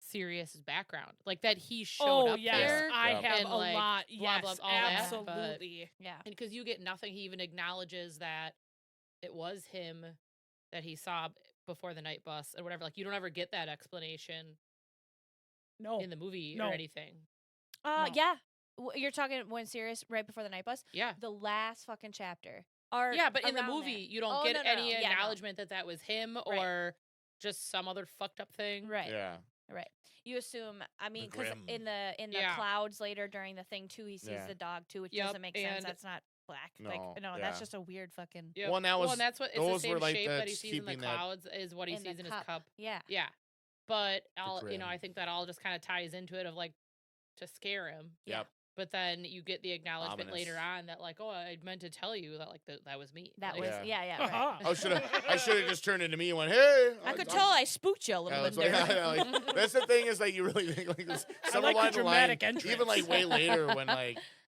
Sirius's background, like that he showed Oh up yes, there. I Yep. have And, a like, lot. blah, Yes, blah, all that, but- absolutely. Yeah. And because you get nothing, he even acknowledges that it was him that he saw before the night bus or whatever. Like you don't ever get that explanation No. in the movie No. or anything. No. Yeah. You're talking when Sirius right before the night bus, Yeah. the last fucking chapter. Or Yeah, but in the around movie, there. you don't Oh, get no, no, any no. Yeah, no. acknowledgement that was him or just some other fucked up thing. Right. Yeah. Right. You assume. I mean, because Grim. in the Yeah. clouds later during the thing too, he sees Yeah. the dog too, which Yep, doesn't make sense. and- That's not black. No, Like no, yeah. that's just a weird fucking. Yep. Well, and that was- and that's what it's the those were, same like, shape that he that's sees in the keeping that- clouds is what he In the sees in his cup. cup. Yeah. Yeah. But all grim. I think that all just kind of ties into it of like to scare him. Yeah. Yep. But then you get the acknowledgement later Ominous. on that like, oh, I meant to tell you that like that was me. That Like, was Yeah. yeah. Right. Uh-huh. I should have just turned into me and went, hey. I could tell I spooked you a little Yeah, bit that's, there. what- yeah, like, that's the thing is like you really think like this I some like the along the line, dramatic entrance. even like way later when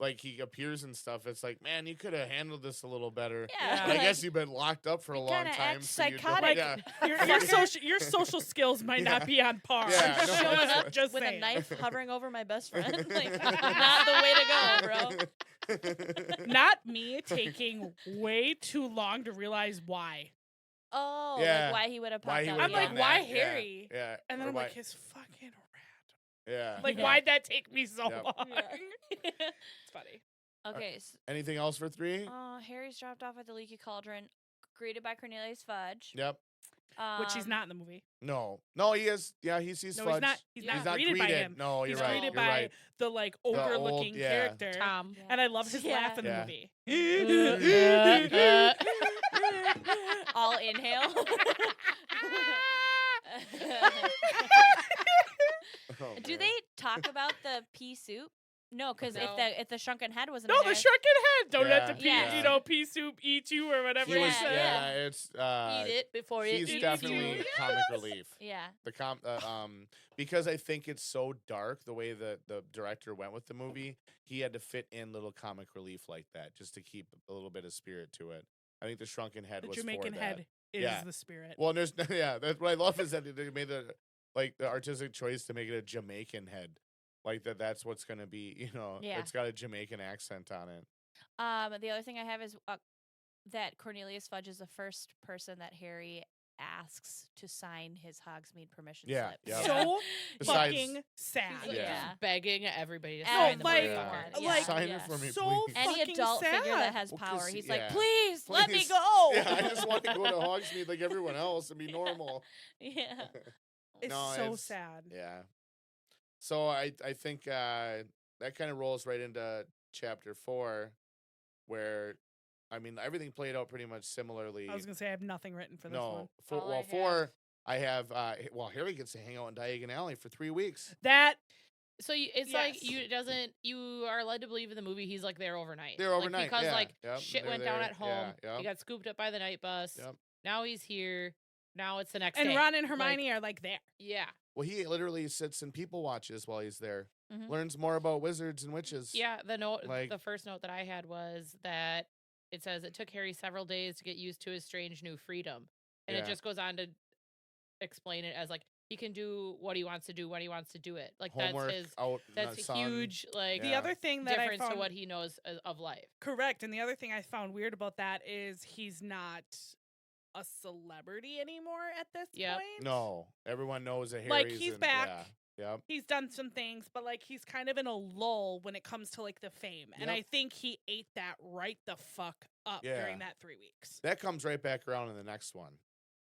like he appears and stuff. It's like, man, you could have handled this a little better. Yeah, But I like, guess you've been locked up for a you long kinda time. act so you don't- psychotic. yeah. Your social skills might Yeah. not be on par. Yeah, I'm no, showing that's up what- just with a saying. knife hovering over my best friend. Like not the way to go, bro. Not me taking way too long to realize why. Oh, Yeah. like why he would have popped Why he up. would I'm have like, done why that. Yeah, Harry? Yeah. And then Or I'm why- like, his fucking rat. yeah. Like, Yeah. why'd that take me so Yep. long? Yeah. It's funny. Okay. Anything else for 3? Harry's dropped off at the leaky cauldron, greeted by Cornelius Fudge. Yep. Which he's not in the movie. No, he is. Yeah, he sees No, Fudge. he's not. He's Yeah. not greeted by him. No, you're He's right. greeted You're by right. the like old- ogre-looking yeah. character. Tom. Yeah. And I love his laugh in the Yeah. movie. All inhale. Oh, Do man. they talk about the pea soup? No, because No. if the shrunken head wasn't No, in the there, shrunken head. Don't let the pea, Yeah. pea soup eat you or whatever He he was, Yeah, said. yeah, it's Eat it before it he's eats definitely you. comic relief. yeah, Because I think it's so dark the way the director went with the movie, he had to fit in little comic relief like that just to keep a little bit of spirit to it. I think the shrunken head The was Jamaican for head that. is Yeah. the spirit. Well, there's yeah, that's what I love is that they made the artistic choice to make it a Jamaican head. Like that's what's gonna be, Yeah. it's got a Jamaican accent on it. The other thing I have is that Cornelius Fudge is the first person that Harry asks to sign his Hogsmeade permission Yeah, slip. yeah. So Besides- fucking sad. He's like Yeah. just begging everybody to No, sign the like- motherfucker. Yeah. like- Sign yeah. it for me, So please. Any fucking adult figure sad. that has Well, 'cause power, he- he's yeah. like, please, let me Please. go. Yeah, I just want to go to Hogsmeade like everyone else and be normal. Yeah. It's No, so it's- sad. Yeah. So I think that kind of rolls right into chapter 4, where I mean everything played out pretty much similarly. I was gonna say I have nothing written for this one. All I have- 4 I have Harry gets to hang out in Diagon Alley for 3 weeks. That So it's like Yes. you are led to believe in the movie he's like there overnight. There overnight, because yeah, like yep, shit they're went down there, at home. yeah, He got scooped up by the night bus. Yep. Now he's here. Now it's the next and day. Ron and Hermione are like there. Yeah. Well, he literally sits and people watches while he's there. Mhm. Learns more about wizards and witches. Yeah, Like- the first note that I had was that it says it took Harry several days to get used to his strange new freedom. And Yeah. it just goes on to explain it as like he can do what he wants to do when he wants to do it. Like Homework that's his out. in the that's a sun. huge like The Yeah. other thing that I difference to found what he knows of life. correct, and the other thing I found weird about that is he's not a celebrity anymore at this Yep. point. No, everyone knows that Like, Harry's he's in- back. Yeah. Yep. He's done some things, but like he's kind of in a lull when it comes to like the fame. And Yep. I think he ate that right the fuck up Yeah. during that 3 weeks. That comes right back around in the next one.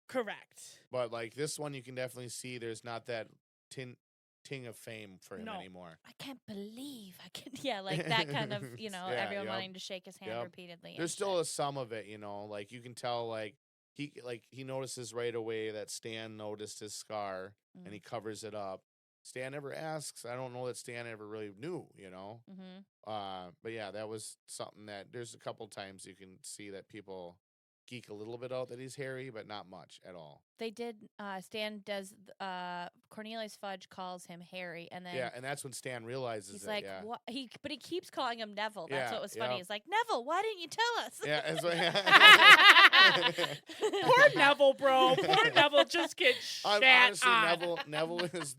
Correct. But like this one, you can definitely see there's not that ting of fame for him No. anymore. I can't believe I can. Yeah, like that kind of, Yeah, everyone yep. wanting to shake his hand Yep. repeatedly. There's and still shit. a some of it, like you can tell, like he notices right away that Stan noticed his scar and he covers it up. Stan never asks. I don't know that Stan ever really knew, Mhm. But yeah, that was something that there's a couple times you can see that people geek a little bit out that he's Harry, but not much at all. They did. Stan does. Cornelius Fudge calls him Harry, and then Yeah, and that's when Stan realizes he's it. like, yeah. "What?" But he keeps calling him Neville. That's Yeah, what was funny. yep. He's like, "Neville, why didn't you tell us?" Yeah, and so, Poor Neville, bro. Poor Neville just gets shat honestly, on. Neville is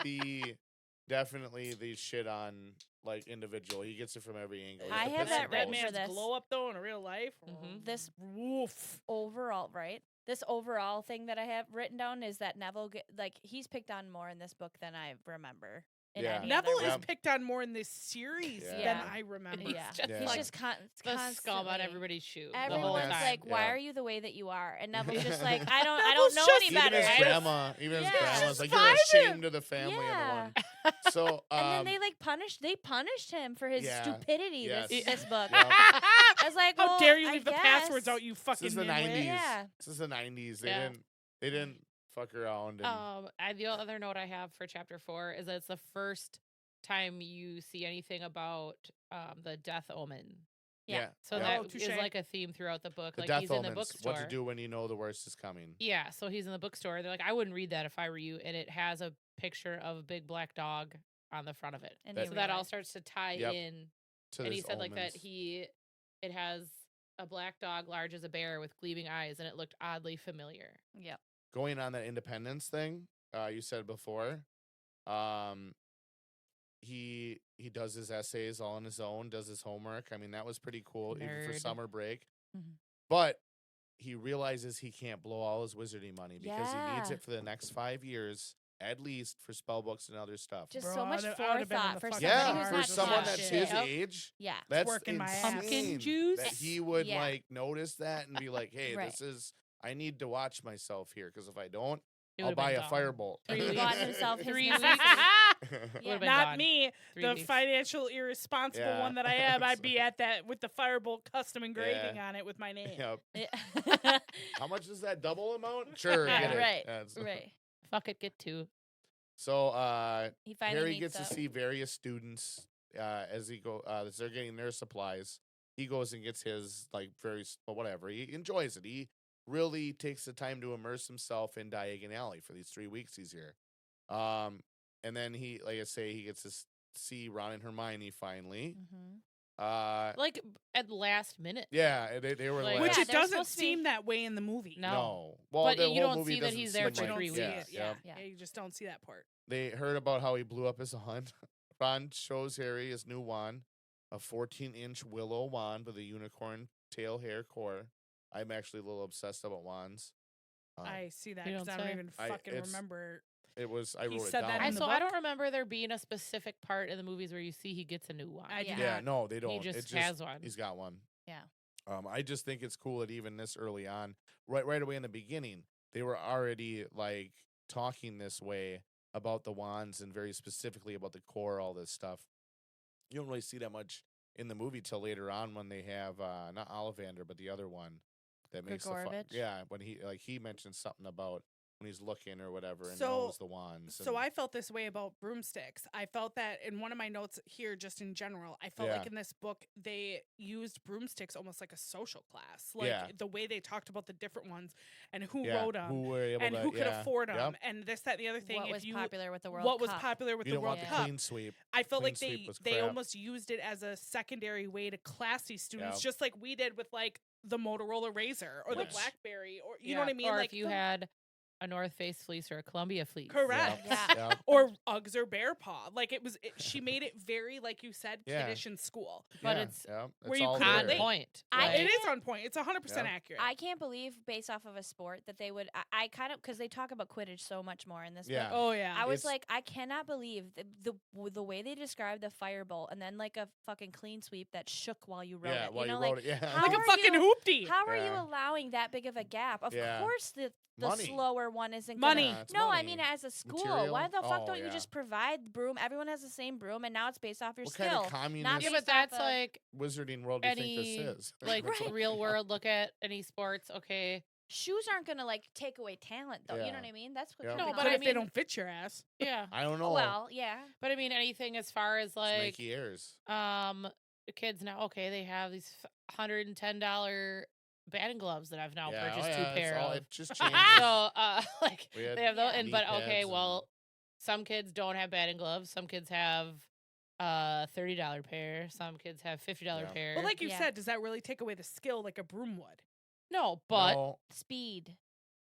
definitely the shit on like individual. He gets it from every angle. He's I the have piss that and that written balls. for man's this. glow up though in real life. Mhm. This Woof. overall, right? This overall thing that I have written down is that Neville, he's picked on more in this book than I remember. In Yeah. any Neville other is one. picked on more in this series Yeah. than Yeah. I remember. He's Yeah, just Yeah. he's like just the scum constantly. on everybody's shoe. the whole Everyone's time. like, "Why Yeah. are you the way that you are?" And Neville's just like, "I don't Neville's know just- any Even better." his I just- grandma, even his Yeah. grandma's Just like, you're a vibing. shame to the family Yeah. of the one. So, And then they punished him for his Yeah. stupidity. Yes. This book. Yep. I was like, How well, dare you I leave the passwords guess. out, you This fucking is the nitwit. 90s. Yeah. This is the 90s. Yeah. They didn't fuck around. And The other note I have for chapter 4 is that it's the first time you see anything about the death omen. Yeah. So yeah. that Oh, is touche. like a theme throughout the book. the like death he's in the omens, bookstore. what to do when you know the worst is coming. Yeah, so he's in the bookstore. They're like, I wouldn't read that if I were you, and it has a picture of a big black dog on the front of it. And That- you So that all realize- starts to tie Yep. in. To And he this said like that omens. it has a black dog large as a bear with gleaming eyes, and it looked oddly familiar. Yep. Going on that independence thing, you said before, he does his essays all on his own, does his homework. I mean, that was pretty cool, even for Nerd. summer break. Mhm. But he realizes he can't blow all his wizarding money because he needs Yeah. it for the next 5 years, at least, for spell books and other stuff. Just Bro, so much I would've been in forethought the for fucking somebody Yeah, who's for not someone taught that's shit. his Yep. age, Yeah. that's Twerking my ass. Pumpkin insane juice? that he would Yeah. like notice that and be like, "Hey, Right. this is I need to watch myself here because if I don't, It I'll would've been buy a gone. firebolt." 3 He weeks. bought himself his 3 necessities. weeks. Yeah. Would've been Not gone. me, 3 the weeks. financial irresponsible Yeah. one that I am. I'd be at that with the firebolt custom engraving on it with my name. Yep. Yeah. How much is that double amount? Sure, Yeah. get it. Right, That's- right. Fuck it, get 2. So He finally Harry meets gets to up. see various students as they're getting their supplies, he goes and gets his like whatever. He enjoys it. He really takes the time to immerse himself in Diagon Alley for these 3 weeks he's here. And then he, like I say, he gets to see Ron and Hermione finally. Mm-hmm. Like at the last minute. Yeah, they were Like- Which Yeah, it they're doesn't supposed to be- seem that way in the movie. No. Well, But the you whole don't movie see that doesn't he's there seem But you for like- don't 3 see weeks. it. Yeah. Yeah. You just don't see that part. They heard about how he blew up as a hunt. Ron shows Harry his new wand, a 14-inch willow wand with a unicorn tail hair core. I'm actually a little obsessed about wands. I see that You because don't I don't say. even fucking It's- remember. I he wrote it said down. that I in the I don't book? remember there being a specific part in the movies where you see he gets a new wand. I do Yeah. Yeah, not. no, they don't. He It's just has one. He's got one. Yeah. I just think it's cool that even this early on, right away in the beginning, they were already like talking this way about the wands and very specifically about the core, all this stuff. You don't really see that much in the movie till later on when they have not Ollivander but the other one that makes Grigorovich? when he mentions something about when he's looking or whatever and So- knows the wands. So and- I felt this way about broomsticks. I felt that in one of my notes here, just in general, I felt like Yeah. in this book they used broomsticks almost like a social class, like Yeah. the way they talked about the different ones and who yeah, wrote them who were able and to, who could yeah, afford them yep. and this, that, and the other thing. What If was you popular with the World what was Cup? popular with You the don't World want the Cup. clean sweep. I felt Clean like sweep was they crap. almost used it as a secondary way to class these students, Yep. just like we did with like the Motorola Razor or the Yes. BlackBerry, or you know what I mean, Or like if you had a North Face fleece or a Columbia fleece. correct. Yeah. Yep. Or Uggs or Bear Paw. Like she made it very, like you said, Yeah. kiddish in school. But Yeah, it's yeah, where it's you all couldn't on there. point. I- Like, It is on point. It's 100% Yeah. accurate. I can't believe, based off of a sport, that they would. I kind of, because they talk about Quidditch so much more in this Yeah. book. Oh yeah. I was It's- like, I cannot believe the way they described the firebolt and then like a fucking clean sweep that shook while you wrote Yeah, it. while you know, you wrote like, it. Yeah. how like a are fucking you- hoopty. how are you Yeah. allowing that big of a gap? Of Yeah. course, the Money. slower one isn't Money. Gonna, Yeah, it's no, I money. mean as a school, Material. why the fuck Oh, don't you yeah. just provide broom? Everyone has the same broom, and now it's based off your What skill. kind of communist yeah, based but off that's of- like wizarding world do you think any this is? like That's what- real world look at any sports. Okay, Shoes aren't gonna like take away talent, though. You Yeah. know what I mean? That's what. Yeah. kinda No, But but I if they mean- don't fit your ass. yeah. I don't know. well, yeah. But I mean anything as far as It's like Nike Airs. the kids now. Okay, they have these $110 batting gloves that I've now Yeah, purchased oh, two yeah, pair it's all- of. It just changes. So like We had they have those, Yeah. and but knee okay, pads well, some kids don't have batting gloves. Some kids have $30 pair. Some kids have $50 Yeah. pair. But like you Yeah. said, does that really take away the skill like a broom would? no, but No. Speed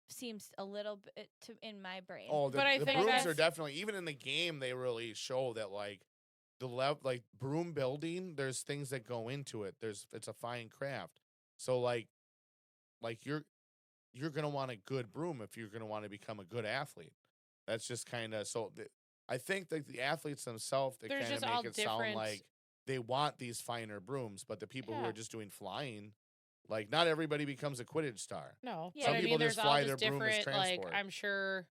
seems a little bit in my brain. Oh, the, But I the think brooms that's- are definitely, even in the game, they really show that like like broom building. There's things that go into it. It's a fine craft. So like you're gonna want a good broom if you're gonna want to become a good athlete. That's just kind of so. I think that the athletes themselves, they There's kind of just all make it sound different- like they want these finer brooms, but the people who Yeah. are just doing flying, like not everybody becomes a Quidditch star. no. Yeah. But Some I people mean, just there's all fly just their broom as different. Like transport. I'm sure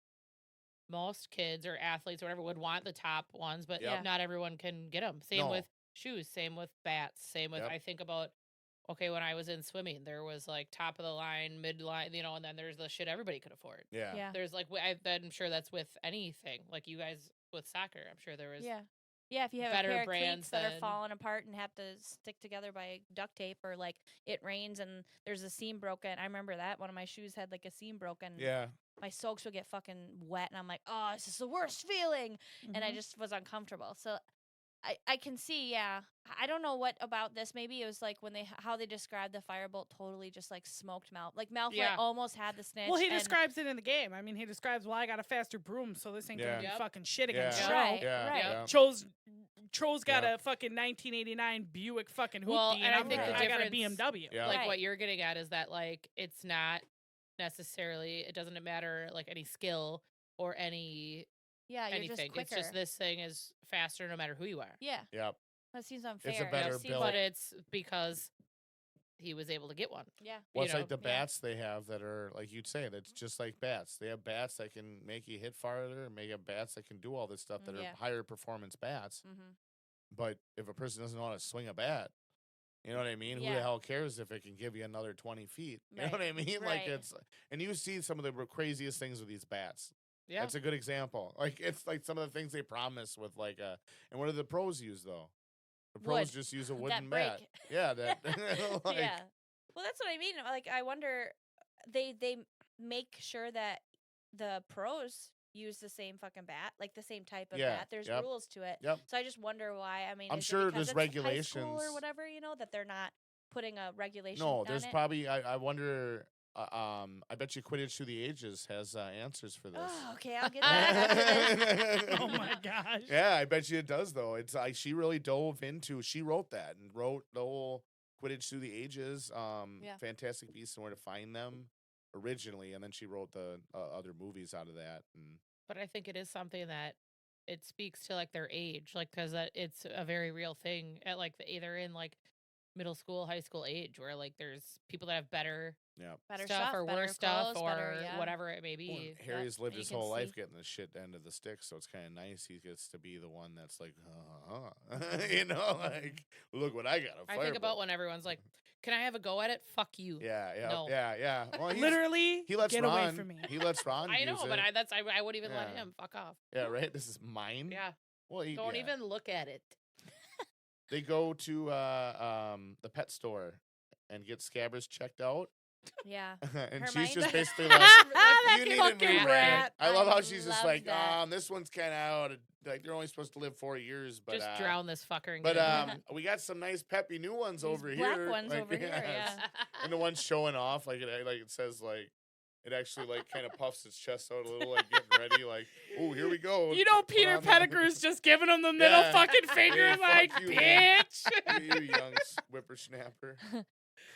most kids or athletes or whatever would want the top ones, but Yep. not everyone can get them. Same No. with shoes. Same with bats. Same with Yep. I think about. Okay, when I was in swimming, there was like top of the line, mid line, and then there's the shit everybody could afford. Yeah. Yeah. There's like I'm sure that's with anything. Like you guys with soccer, I'm sure there was. Yeah. Yeah, if you have better a pair of brands cleats that are than- falling apart and have to stick together by duct tape, or like it rains and there's a seam broken. I remember that one of my shoes had like a seam broken. Yeah. My soaks would get fucking wet, and I'm like, oh, this is the worst feeling, and I Mhm. just was uncomfortable. So I can see, yeah. I don't know what about this. Maybe it was like when how they described the firebolt totally just like smoked Malfoy. Like Malfoy Yeah. almost had the snitch. Well, he and- describes it in the game. I mean, he describes, well, I got a faster broom, so this ain't Yeah. gonna be Yep. fucking shit against Yeah. Cho. Right, Yeah. right. Yeah. Cho's got Yeah. a fucking 1989 Buick fucking hoopty, Well, and and I I'm think like, the I got a difference- BMW. Yeah. Like Right. what you're getting at is that like it's not necessarily it doesn't matter like any skill or any yeah, you're anything. just quicker. It's just this thing is faster no matter who you are. Yeah, Yep. that seems unfair. better It seems built. But like- it's because he was able to get one. yeah. Well, you it's like know, the yeah. bats they have that are like you'd say that's just like bats. They have bats that can make you hit farther, and make up bats that can do all this stuff that Yeah. are higher performance bats. Mm-hmm. But if a person doesn't know how to swing a bat, you know what I mean? Who Yeah. the hell cares if it can give you another 20 feet? You know Right. what I mean? Like Right. it's and you see some of the craziest things with these bats. Yeah. That's a good example. Like it's like some of the things they promise with like and what do the pros use though? The pros Wood. just use a That wooden break. bat. Yeah, that. like, Yeah. Well, that's what I mean. Like, I wonder, they make sure that the pros use the same fucking bat, like the same type of Yeah, bat. There's yep, rules to it. yep. So I just wonder why. I mean, I'm is sure it because there's it's high school regulations. or whatever, that they're not putting a regulation No, on there's it? probably. I wonder. I bet you Quidditch Through the Ages has answers for this. Oh, okay, I'll get that. Oh my gosh. Yeah, I bet you it does though. It's like she really dove into. She wrote that and wrote the whole Quidditch Through the Ages. Yeah. Fantastic Beasts and Where to Find Them originally, and then she wrote the other movies out of that. And But I think it is something that it speaks to like their age, like because it's a very real thing at like either in like middle school, high school age, where like there's people that have better yeah, Better stuff or better worse stuff clothes, or better, yeah. whatever it may Well, be. Harry's lived and you his can whole life see. getting the shit end of the stick, so it's kind of nice. He gets to be the one that's like, you know, like look what I got. I think about when everyone's like, "Can I have a go at it?" Fuck you. Yeah, yeah, No. yeah. Well, Literally, he lets get Ron. away from me. He lets Ron. I know, use but it. I wouldn't even let Yeah. him. Fuck off. Yeah, right. This is mine. Yeah. Well, Don't yeah. even look at it. They go to the pet store and get Scabbers checked out, Yeah. and Hermione- she's just basically That like, "You need a fucking new rat." rat. I love I how she's just love like, that. this one's kind of out. Like they're only supposed to live 4 years, but Just drown this fucker and But get him. we got some nice peppy new ones These over black here. ones like, over here, yeah. And the ones showing off, like it says like. It actually like kind of puffs its chest out a little, like getting ready, like, oh, here we go. You know, Put Peter on the- Pettigrew's just giving him the middle Yeah. fucking finger, Yeah, like, fuck you, bitch. you young whippersnapper.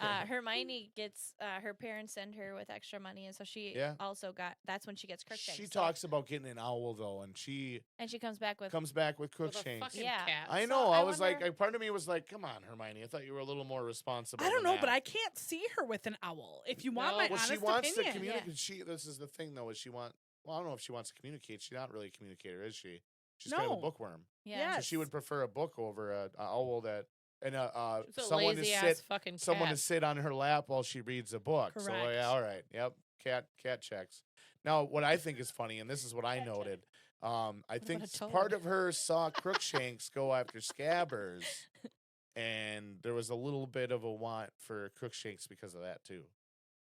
Hermione gets her parents send her with extra money, and so she Yeah. also got. That's when she gets Crookshanks. She so- talks about getting an owl though, and she and she comes back with. comes back with With a Crookshanks. fucking Yeah. cat. I So know. I I was wonder- like, part of me was like, come on, Hermione. I thought you were a little more responsible. I don't than know, but that. I can't see her with an owl. If you want No. my Well, honest she wants opinion. to communicate. This is the thing, though. Is she want? Well, I don't know if she wants to communicate. She's not really a communicator, is she? She's kind of a No. bookworm. Yeah. So she would prefer a book over a owl that and It's a someone to lazy sit ass fucking cat. someone to sit on her lap while she reads a book. So Correct. yeah, all right, yep, cat checks. Now, what I think is funny, and this is what I Cat check. noted, I think a toad? part of her saw Crookshanks go after Scabbers, and there was a little bit of a want for Crookshanks because of that too,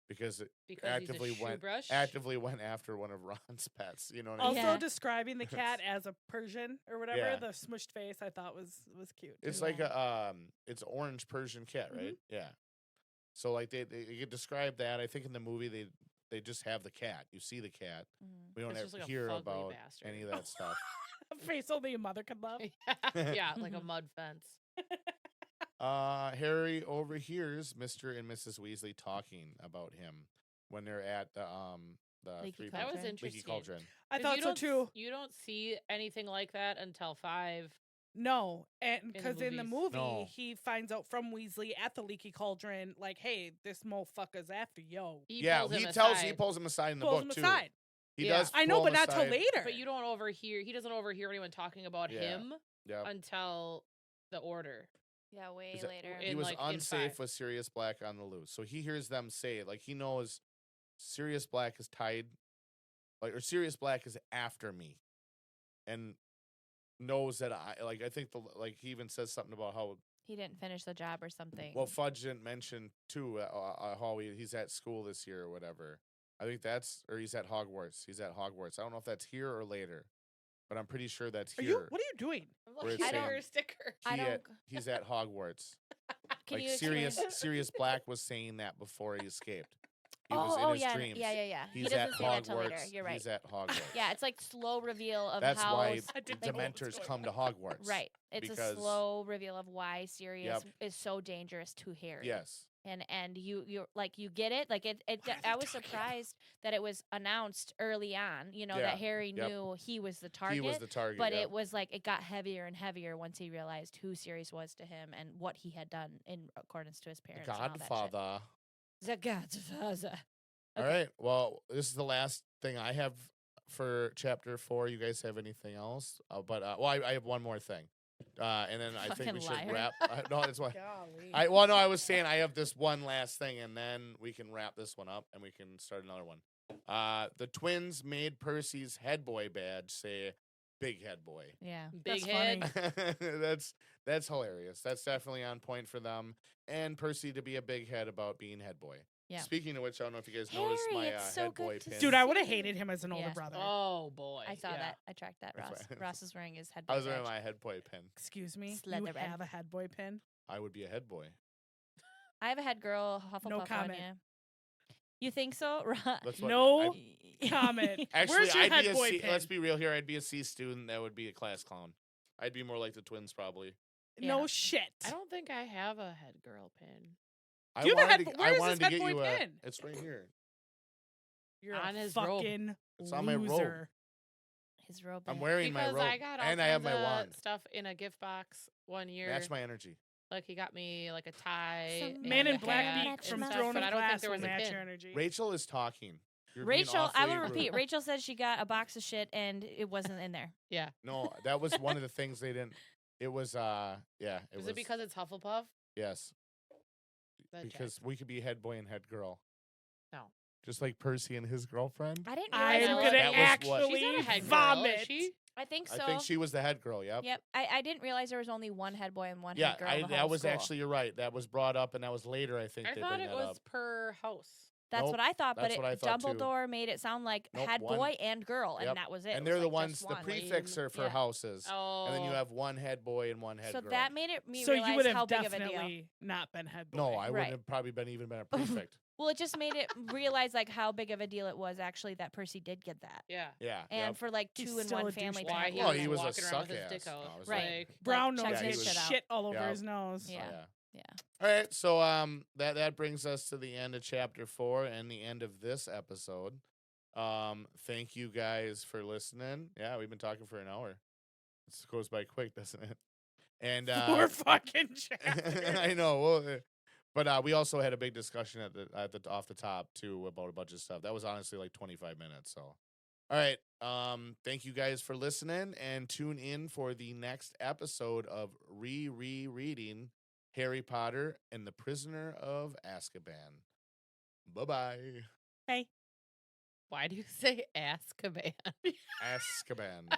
because it because actively he's a shoe went brush. actively went after one of Ron's pets. You know what I Also mean? Yeah. describing the cat as a Persian or whatever, Yeah. the smushed face, I thought was cute. It's Yeah. like a it's an orange Persian cat, right? Yeah. So like they could describe that. I think in the movie they just have the cat. You see the cat. Mhm. We don't It's ever just like a hear fugly about bastard. any of that stuff. A face only a mother could love. Yeah, like a mud fence. Harry overhears Mr. and Mrs. Weasley talking about him when they're at the Leaky three That was Cauldron. Leaky interesting. Cauldron. I 'Cause thought you so don't too. You don't see anything like that until 5. No, and the because in the movies. movie No. he finds out from Weasley at the Leaky Cauldron, like, hey, this motherfucker's after yo. He Yeah, pulls him he aside. pulls him aside in the Pulls book him too. aside. He Yeah. does. I know, pull but him not till aside. later. But you don't overhear. He doesn't overhear anyone talking about Yeah. him Yep. until the order. Yeah, way Is it- later. He in, was like, in unsafe 5. with Sirius Black on the loose, so he hears them say it. Like he knows Sirius Black is tied, like or Sirius Black is after me, and knows that I think he even says something about how He didn't finish the job or something. well Fudge didn't mention too how he's at school this year or whatever. I think he's at Hogwarts. He's at Hogwarts. I don't know if that's here or later, but I'm pretty sure that's Are here. you? What are you doing? I'm Where looking it's at saying- your sticker. I don't. He's at Hogwarts. Can Like you explain? Sirius Black was saying that before he escaped. He Oh, was in oh his yeah, dreams. yeah. He He's doesn't at say that till later. Hogwarts. You're right. He's at Hogwarts. Yeah, it's like slow reveal of That's how. why I didn't know what was Dementors going come to on. Hogwarts. Right. It's because- a slow reveal of why Sirius Yep. is so dangerous to Harry. Yes. And you like you get it. Like it What are they I was talking about? surprised that it was announced early on, Yeah, that Harry yep. knew he was the target. He was the target. But yep. it was like it got heavier and heavier once he realized who Sirius was to him and what he had done in accordance to his The parents. and all that shit. Godfather. The Godfather. All right. Well, this is the last thing I have for chapter 4. You guys have anything else? I have one more thing. And then I think Fucking we should liar. wrap. No, that's why. Golly. I was saying I have this one last thing, and then we can wrap this one up, and we can start another one. The twins made Percy's head boy badge say big head boy. Yeah. Big That's head. funny. That's hilarious. That's definitely on point for them. And Percy to be a big head about being head boy. Yeah. Speaking of which, I don't know if you guys noticed Harry, my it's so head boy good to pin. Dude, I would have See. hated him as an older Yeah. brother. Oh boy. I saw yeah. that. I tracked that. That's Ross. why- Ross is wearing his head. I was wearing badge. my head boy pin. Excuse me. You Slytherin. have a head boy pin? I would be a head boy. I have a head girl Hufflepuff No one, comment. yeah. You think so? That's what No I- comment. Actually, Where's your I'd head be a boy C. pin? Let's be real here. I'd be a C student. That would be a class clown. I'd be more like the twins, probably. No Yeah. shit. I don't think I have a head girl pin. I Do you have a wanted head- to, where I is wanted this to head get boy you a. pin? It's right here. You're On a his robe. fucking It's on my robe. loser. His robe. I'm badge. wearing my Because robe, I got all and I have my kinds of wand. stuff in a gift box one year. Match my energy. Like he got me like a tie. Some and Man a in Black hat Match Beak and from my stuff, Throne but of I don't think Glass there will was a match pin. your energy. Rachel is talking. You're being Rachel, I will awfully rude. repeat. Rachel said she got a box of shit and it wasn't in there. Yeah. No, that was one of the things they didn't. It was yeah. It Was was it because it's Hufflepuff? yes, That because we could be head boy and head girl, No. just like Percy and his girlfriend. I didn't I'm realize know it gonna was That was what- actually She's not a head girl, vomit. is she? I think so. I think she was the head girl. Yep. Yep. I didn't realize there was only one head boy and one Yeah, head girl. in the that whole was school. actually you're right. That was brought up, and that was later. I think I they thought bring it that was up. per house. That's Nope, what I thought, that's but what I thought, too. Dumbledore made it sound like Nope, head one. boy and girl, Yep. and that was it. And It they're was the like ones. just The one. prefix are for Yeah. houses, Oh. and then you have one head boy and one head So girl. that made me So realize you would how have big of a deal. definitely not been head boy. No, I wouldn't Right. have probably been even been a prefect. Well, it just made it realize like how big of a deal it was actually that Percy did get that, Yeah. Yeah. and yep. for like He's 2 in still one a family. douchebag. to Why have he Well, one. he was a walking around with his suck-ass. dick No, out. I was Right. Like, Brown Like, knows Yeah, he his was- shit all over Yep. his nose. Yeah. Yeah. Yeah. All right, so that brings us to the end of chapter 4 and the end of this episode. Thank you guys for listening. Yeah, we've been talking for an hour. This goes by quick, doesn't it? And 4 fucking chapters. I know. Well, but we also had a big discussion at the off the top too about a bunch of stuff. That was honestly like 25 minutes. So, all right. Thank you guys for listening, and tune in for the next episode of rereading Harry Potter and the Prisoner of Azkaban. Bye-bye. Hey. why do you say Azkaban? Azkaban.